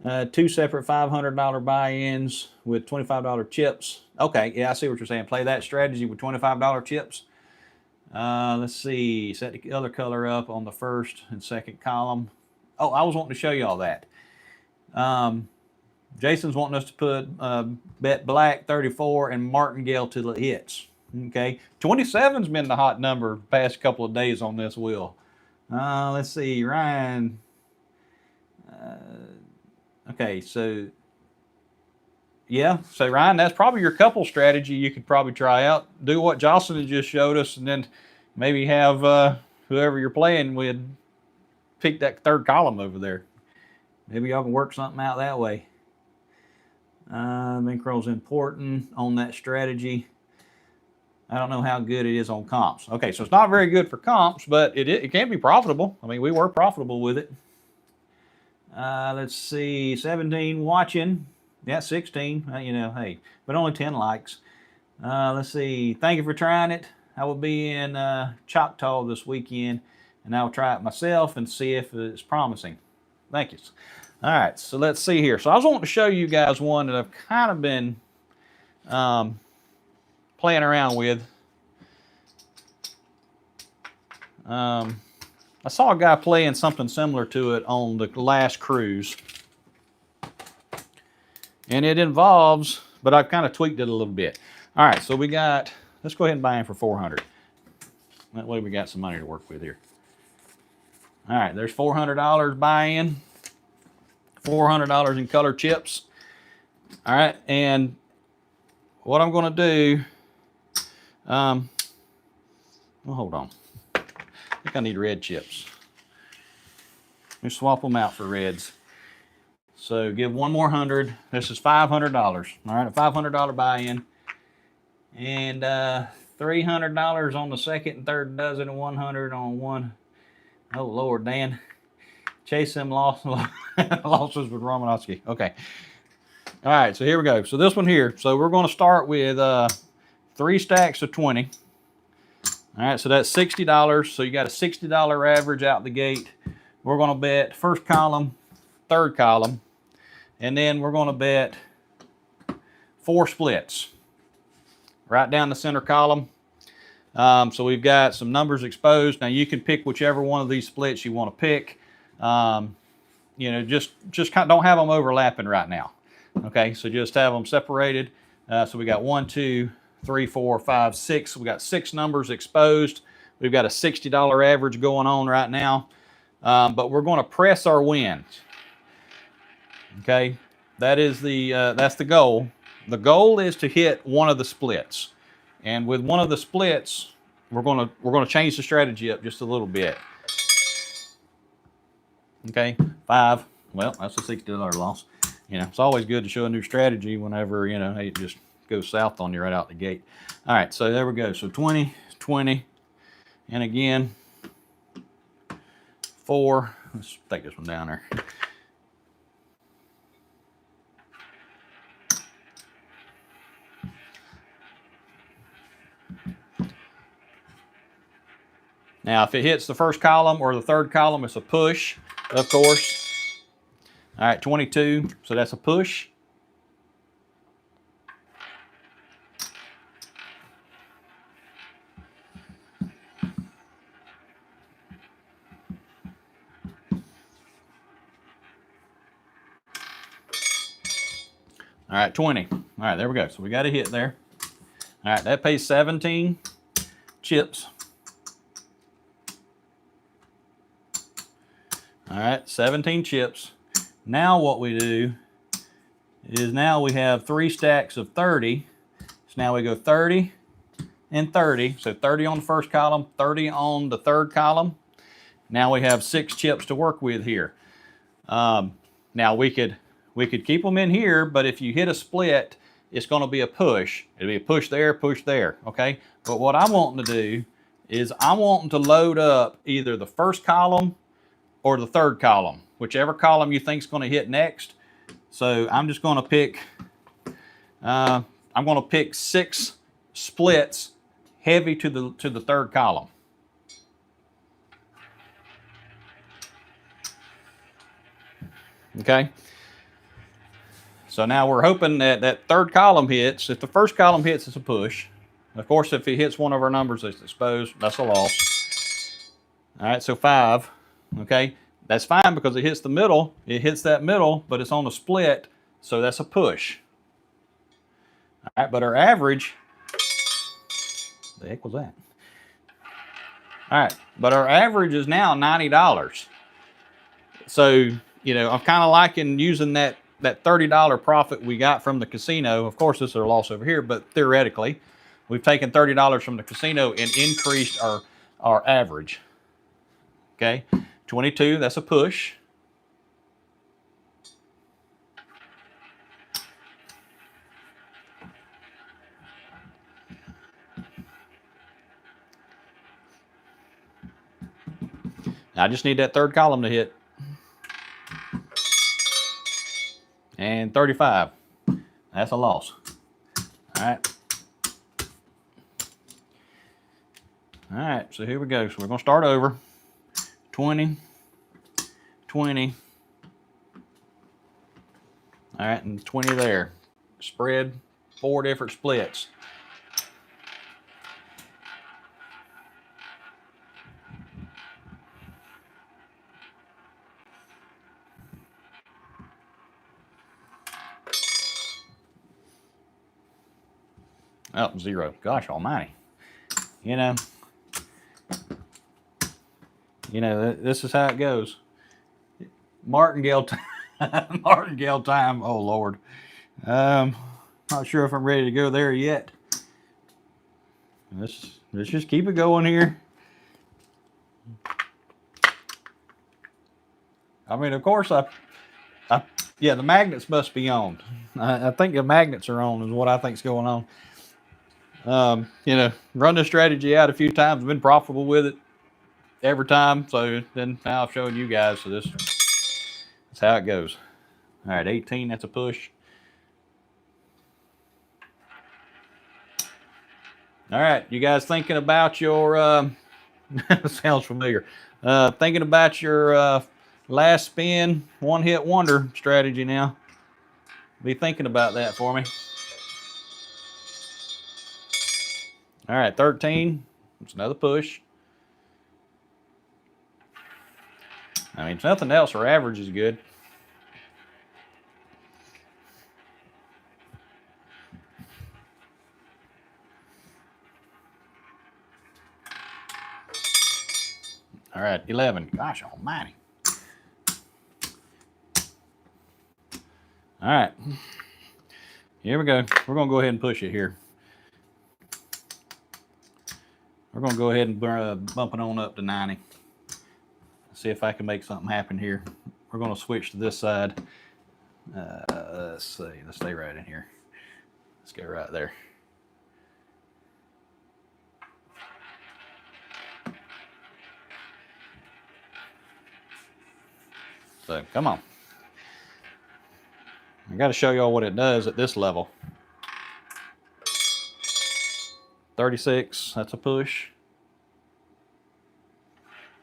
2 separate $500 buy-ins with $25 chips. Okay, yeah, I see what you're saying. Play that strategy with $25 chips. Let's see. Set the other color up on the first and second column. Oh, I was wanting to show you all that. Jason's wanting us to put bet black 34 and martingale to the hits. Okay, 27's been the hot number the past couple of days on this wheel. Let's see, Ryan. Okay, so yeah, so Ryan, that's probably your couple strategy you could probably try out. Do what Jocelyn just showed us, and then maybe have whoever you're playing with pick that third column over there. Maybe y'all can work something out that way. Bankroll's important on that strategy. I don't know how good it is on comps. Okay, so it's not very good for comps, but it can be profitable. I mean, we were profitable with it. Let's see, 17 watching. Yeah, 16. You know, hey, but only 10 likes. Let's see. Thank you for trying it. I will be in Choctaw this weekend, and I'll try it myself and see if it's promising. Thank you. All right, so let's see here. So I was wanting to show you guys one that I've kind of been playing around with. I saw a guy playing something similar to it on the last cruise. And it involves, but I've kind of tweaked it a little bit. All right, so we got, let's go ahead and buy in for 400. That way we got some money to work with here. All right, there's $400 buy-in, $400 in color chips. All right, and what I'm going to do, well, hold on. I think I need red chips. Let me swap them out for reds. So give one more 100. This is $500. All right, a $500 buy-in, and $300 on the second and third dozen, and 100 on one. Oh Lord, Dan, chase them losses with Romanowski. Okay. All right, so here we go. So this one here. So we're going to start with 3 stacks of 20. All right, so that's $60. So you got a $60 average out the gate. We're going to bet first column, third column, and then we're going to bet 4 splits right down the center column. So we've got some numbers exposed. Now you can pick whichever one of these splits you want to pick. You know, just kind of don't have them overlapping right now. Okay, so just have them separated. So we got 1, 2, 3, 4, 5, 6. We got 6 numbers exposed. We've got a $60 average going on right now, but we're going to press our wins. Okay, that's the goal. The goal is to hit one of the splits, and with one of the splits, we're gonna change the strategy up just a little bit. Okay, 5. Well, that's a $60 loss. You know, it's always good to show a new strategy whenever, you know, it just goes south on you right out the gate. All right, so there we go. So 20, 20, and again, 4. Let's take this one down there. Now, if it hits the first column or the third column, it's a push, of course. All right, 22, so that's a push. All right, 20. All right, there we go. So we got a hit there. All right, that pays 17 chips. All right, 17 chips. Now what we do is now we have 3 stacks of 30. So now we go 30 and 30. So 30 on the first column, 30 on the third column. Now we have 6 chips to work with here. Now we could keep them in here, but if you hit a split, it's going to be a push. It'll be a push there, okay? But what I'm wanting to do is I'm wanting to load up either the first column or the third column, whichever column you think is going to hit next. So I'm just going to pick, I'm going to pick 6 splits heavy to the third column. Okay. So now we're hoping that that third column hits. If the first column hits, it's a push. Of course, if it hits one of our numbers that's exposed, that's a loss. All right, so 5. Okay, that's fine because it hits the middle. It hits that middle, but it's on a split, so that's a push. All right, but our average, the heck was that? All right, but our average is now $90. So, you know, I'm kind of liking using that $30 profit we got from the casino. Of course, this is a loss over here, but theoretically, we've taken $30 from the casino and increased our average. Okay, 22, that's a push. I just need that third column to hit. And 35, that's a loss. All right. All right, so here we go. So we're gonna start over. 20, 20. All right, and 20 there. Spread 4 different splits. Oh, 0. Gosh almighty. You know, this is how it goes. Martingale time. Martingale time. Oh, Lord. Not sure if I'm ready to go there yet. Let's just keep it going here. I mean, of course, yeah, the magnets must be on. I think the magnets are on is what I think's going on. You know, run this strategy out a few times, been profitable with it every time. So then now I've shown you guys. So that's how it goes. All right, 18, that's a push. All right, you guys thinking about your, sounds familiar. Thinking about your last spin, one hit wonder strategy now. Be thinking about that for me. All right, 13, it's another push. I mean, if nothing else, our average is good. All right, 11. Gosh almighty. All right. Here we go. We're going to go ahead and push it here. We're going to go ahead and bump it on up to 90. See if I can make something happen here. We're going to switch to this side. Let's see. Let's stay right in here. Let's go right there. So, come on. I got to show y'all what it does at this level. 36, that's a push.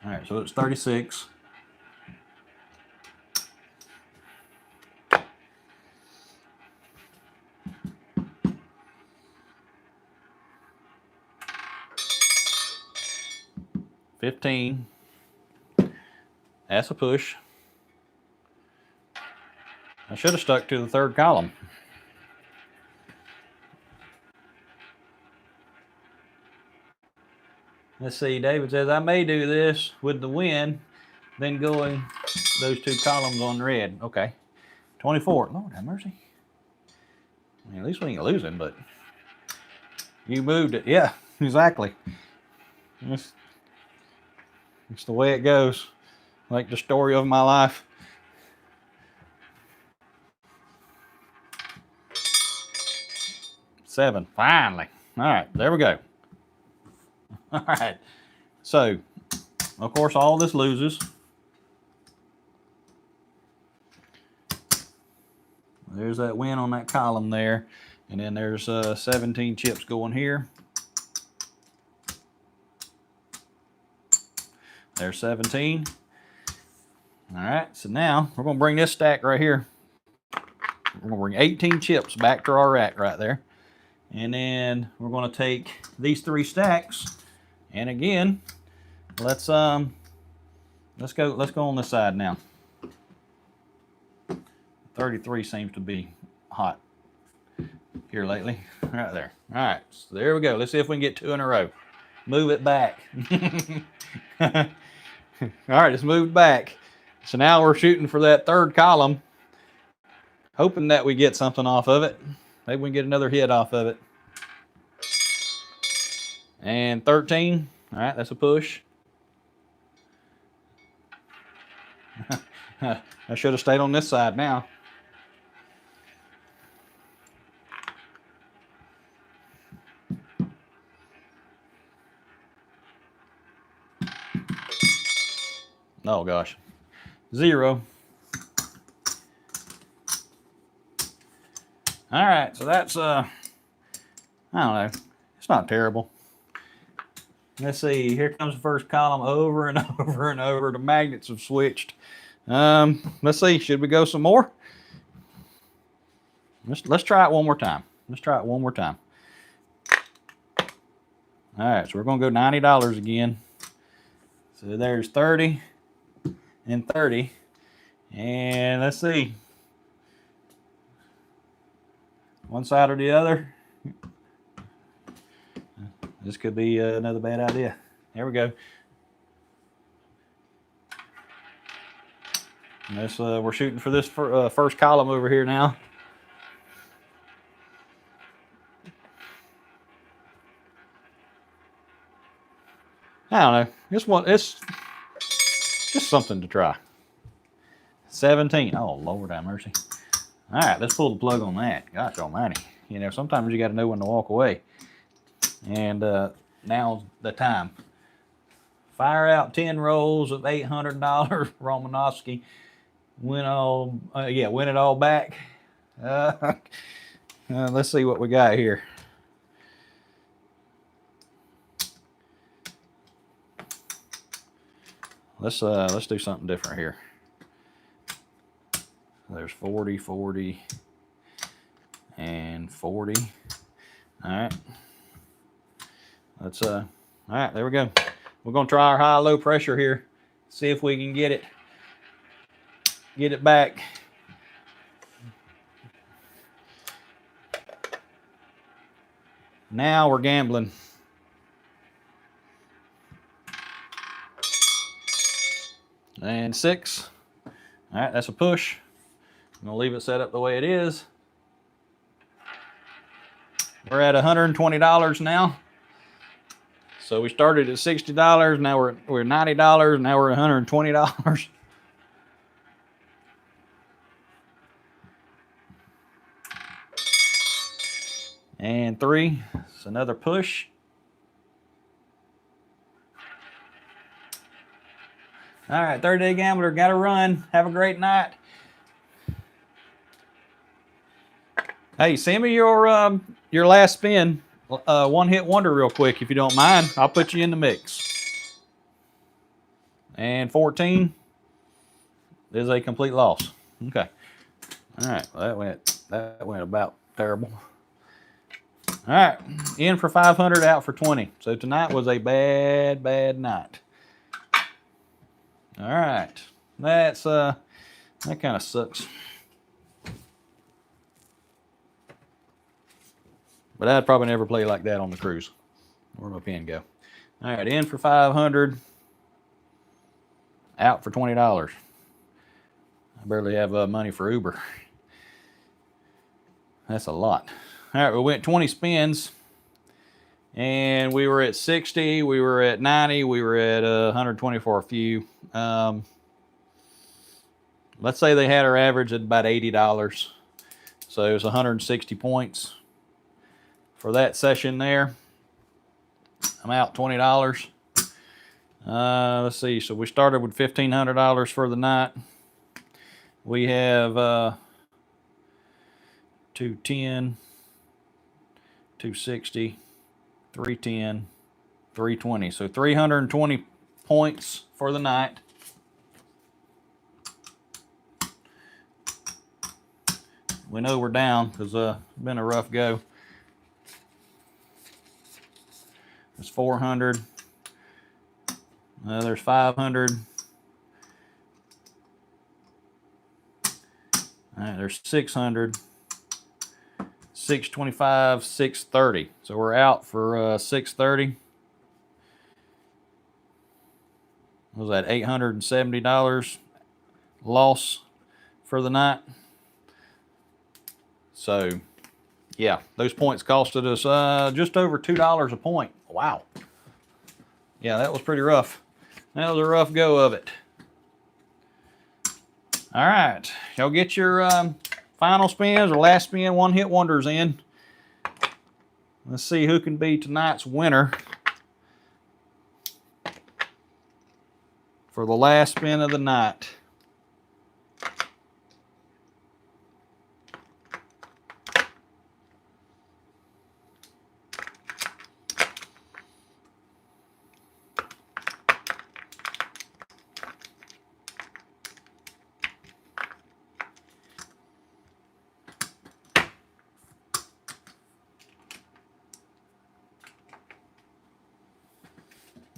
All right, so it's 36. $15. That's a push. I should have stuck to the third column. Let's see, David says, I may do this with the win, then going those two columns on red. Okay. 24. Lord have mercy. I mean, at least we ain't losing, but you moved it. Yeah, exactly. It's the way it goes. Like the story of my life. $7. Finally. All right, there we go. All right. So, of course, all this loses. There's that win on that column there. And then there's 17 chips going here. There's 17. All right, so now we're going to bring this stack right here. We're going to bring 18 chips back to our rack right there. And then we're going to take these 3 stacks. And again, let's go on this side now. 33 seems to be hot here lately. Right there. All right, so there we go. Let's see if we can get 2 in a row. Move it back. All right, it's moved back. So now we're shooting for that third column, hoping that we get something off of it. Maybe we can get another hit off of it. And 13. All right, that's a push. I should have stayed on this side now. Oh gosh. 0. All right, so that's I don't know. It's not terrible. Let's see. Here comes the first column over and over and over. The magnets have switched. Let's see. Should we go some more? Let's try it one more time. Let's try it one more time. All right, so we're gonna go $90 again. So there's 30 and 30, and let's see. One side or the other. This could be another bad idea. There we go. And this, we're shooting for this first column over here now. I don't know. It's just something to try. 17. Oh, Lord have mercy. All right, let's pull the plug on that. Gosh almighty. You know, sometimes you got to know when to walk away. And now's the time. Fire out 10 rolls of $800 Romanowski. Win it all back. Let's see what we got here. Let's do something different here. There's 40, 40, and 40. All right. Let's all right, there we go. We're gonna try our high-low pressure here. See if we can get it back. Now we're gambling. and 6. All right, that's a push. I'm gonna leave it set up the way it is. We're at $120 now. So we started at $60. Now we're $90. Now we're $120. And 3. It's another push. All right, third day gambler, got to run. Have a great night. Hey, send me your last spin, one hit wonder real quick if you don't mind. I'll put you in the mix. And 14 is a complete loss. Okay. All right, well, that went about terrible. All right, in for 500, out for 20. So tonight was a bad, bad night. All right, that's that kind of sucks. But I'd probably never play like that on the cruise. Where'd my pen go? All right, in for 500, out for $20. I barely have money for Uber. That's a lot. All right, we went 20 spins, and we were at 60, we were at 90, we were at 120 for a few. Let's say they had our average at about $80. So it was 160 points for that session there. I'm out $20. Let's see, so we started with $1,500 for the night. We have 210, 260, 310, 320. So 320 points for the night. We know we're down because it's been a rough go. There's 400. There's 500. All right, there's 600. 625, 630. So we're out for 630. What was that, $870 loss for the night? So, yeah, those points costed us just over $2 a point. Wow. Yeah, that was pretty rough. That was a rough go of it. All right, y'all get your final spins or last spin one hit wonders in. Let's see who can be tonight's winner for the last spin of the night.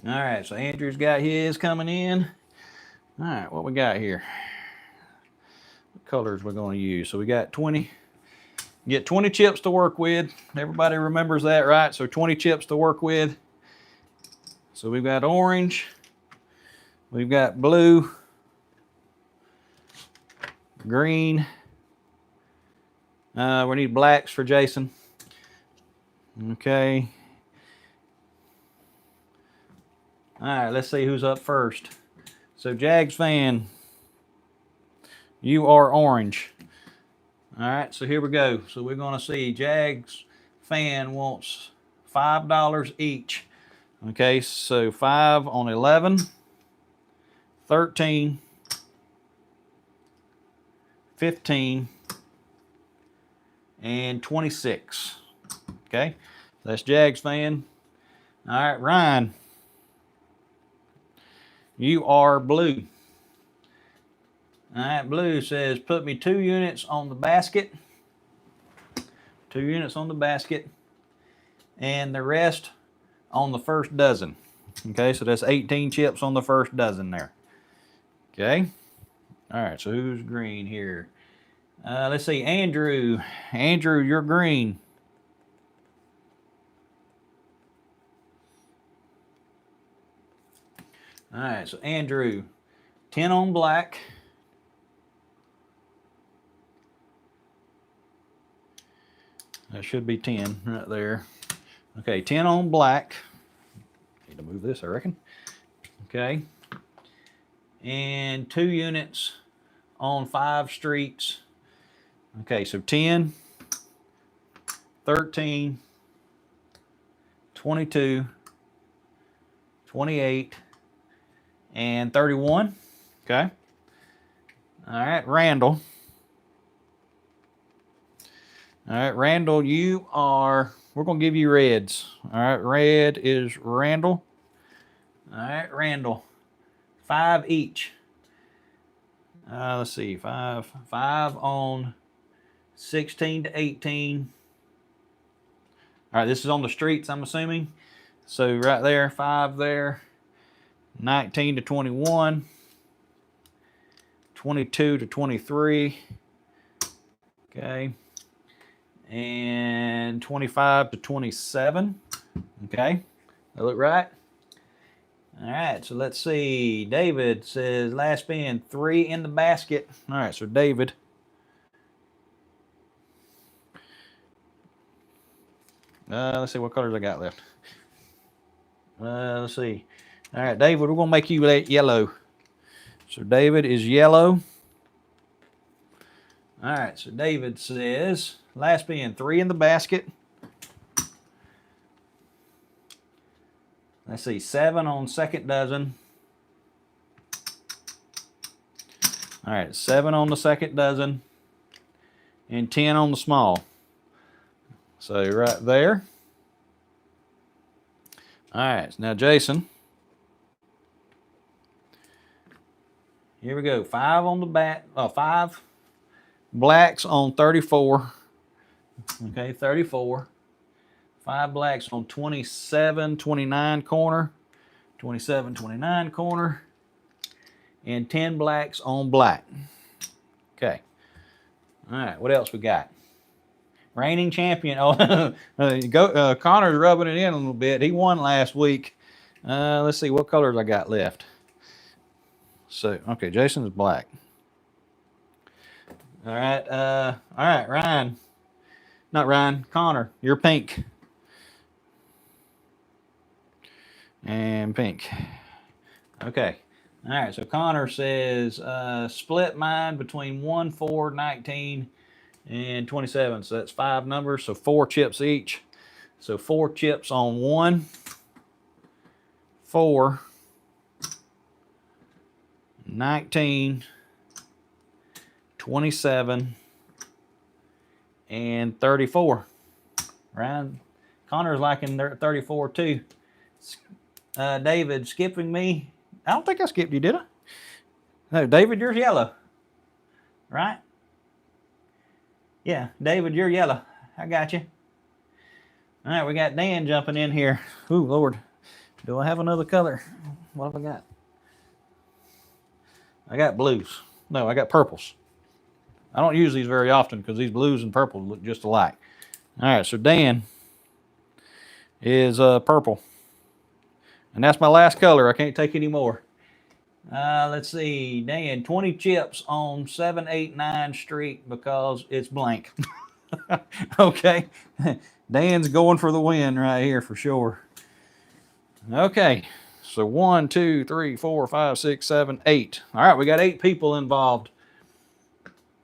All right, so Andrew's got his coming in. All right, what we got here? What colors we're going to use? So we got 20. Get 20 chips to work with. Everybody remembers that, right? So 20 chips to work with. So we've got orange. We've got blue. Green. We need blacks for Jason. Okay. All right, let's see who's up first. So Jags fan, you are orange. All right, so here we go. So we're gonna see Jags fan wants $5 each. Okay, so 5 on 11, 13, 15, and 26. Okay, that's Jags fan. All right, Ryan, you are blue. All right, blue says put me 2 units on the basket. 2 units on the basket. And the rest on the first dozen. Okay, so that's 18 chips on the first dozen there. Okay. All right, so who's green here? Let's see, Andrew. Andrew, you're green. All right, so Andrew, 10 on black. That should be 10 right there. Okay, 10 on black. Need to move this, I reckon. Okay. And 2 units on 5 streets. Okay, so 10, 13, 22, 28, and 31. Okay. All right, Randall. All right, Randall, we're going to give you reds. All right, red is Randall. All right, Randall. 5 each. Let's see, 5 on 16 to 18. All right, this is on the streets, I'm assuming. So right there, 5 there. 19 to 21. 22 to 23. Okay. And 25 to 27. Okay. That look right? All right, so let's see. David says last spin, 3 in the basket. All right, so David. Let's see what colors I got left. Let's see. All right, David, we're going to make you yellow. So David is yellow. All right, so David says last spin, 3 in the basket. Let's see, 7 on second dozen. All right, 7 on the second dozen. And 10 on the small. So right there. All right, now Jason. Here we go. 5 on the bat. 5 blacks on 34. Okay, 34. 5 blacks on 27, 29 corner. 27, 29 corner. And 10 blacks on black. Okay. All right, what else we got? Reigning champion. Oh, Connor's rubbing it in a little bit. He won last week. Let's see what colors I got left. So, okay, Jason's black. All right, Ryan. Not Ryan, Connor, you're pink. And pink. Okay. All right, so Connor says split mine between 1, 4, 19, and 27. So that's 5 numbers, so 4 chips each. So 4 chips on 1, 4, 19, 27, and 34. Ryan, Connor's liking 34 too. David skipping me. I don't think I skipped you, did I? No, David, you're yellow. Right? Yeah, David, you're yellow. I got you. All right, we got Dan jumping in here. Ooh, Lord. Do I have another color? What have I got? I got blues. No, I got purples. I don't use these very often because these blues and purples look just alike. All right, so Dan is purple. And that's my last color. I can't take any more. Let's see. Dan, 20 chips on 7, 8, 9 street because it's blank. Okay. Dan's going for the win right here for sure. Okay. So 1, 2, 3, 4, 5, 6, 7, 8. All right, we got 8 people involved.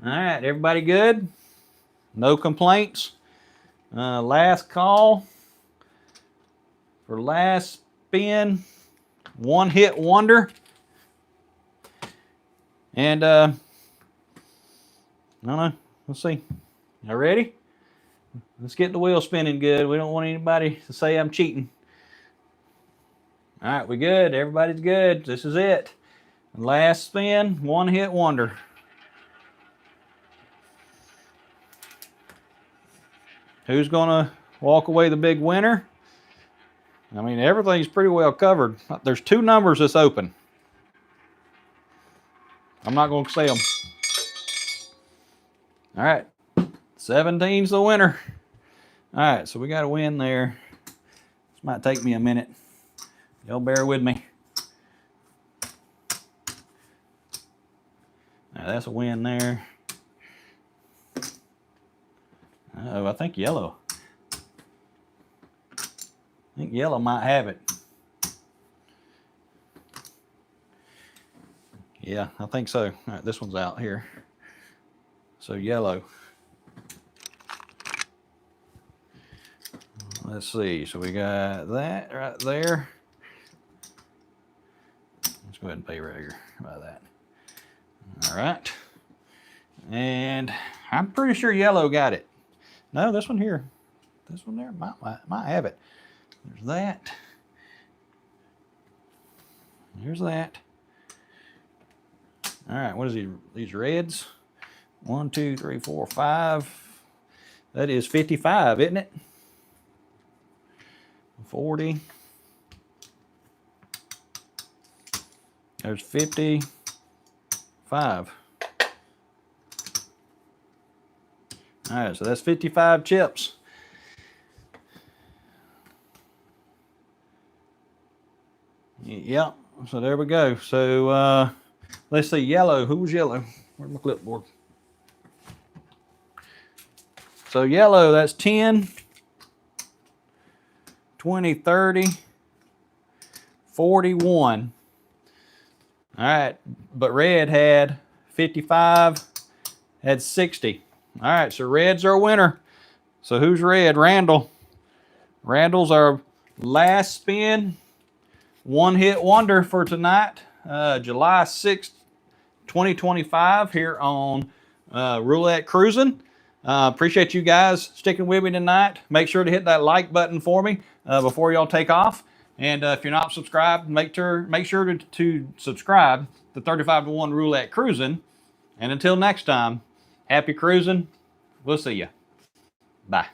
All right, everybody good? No complaints? Last call for last spin. 1 hit wonder. And I don't know. Let's see. Y'all ready? Let's get the wheel spinning good. We don't want anybody to say I'm cheating. All right, we good. Everybody's good. This is it. Last spin, 1 hit wonder. Who's gonna walk away the big winner? I mean, everything's pretty well covered. There's 2 numbers that's open. I'm not going to say them. All right. 17's the winner. All right, so we got a win there. This might take me a minute. Y'all bear with me. right, that's a win there. Oh, I think yellow. I think yellow might have it. Yeah, I think so. All right, this one's out here. So yellow. Let's see. So we got that right there. Let's go ahead and pay regular. How about that? All right. And I'm pretty sure yellow got it. No, this one here. This one there might have it. There's that. There's that. All right, what is these reds? 1, 2, 3, 4, 5. That is 55, isn't it? 40. There's 55. All right, so that's 55 chips. Yep, so there we go. So let's see, yellow. Who was yellow? Where's my clipboard? So yellow, that's 10, 20, 30, 41. All right, but red had 55, had 60. All right, so red's our winner. So who's red? Randall. Randall's our last spin. One hit wonder for tonight, July 6th, 2025 here on Roulette Cruisin. Appreciate you guys sticking with me tonight. Make sure to hit that like button for me before y'all take off. And if you're not subscribed, make sure to subscribe to 35-to-1 Roulette Cruisin. And until next time, happy cruising. We'll see you. Bye.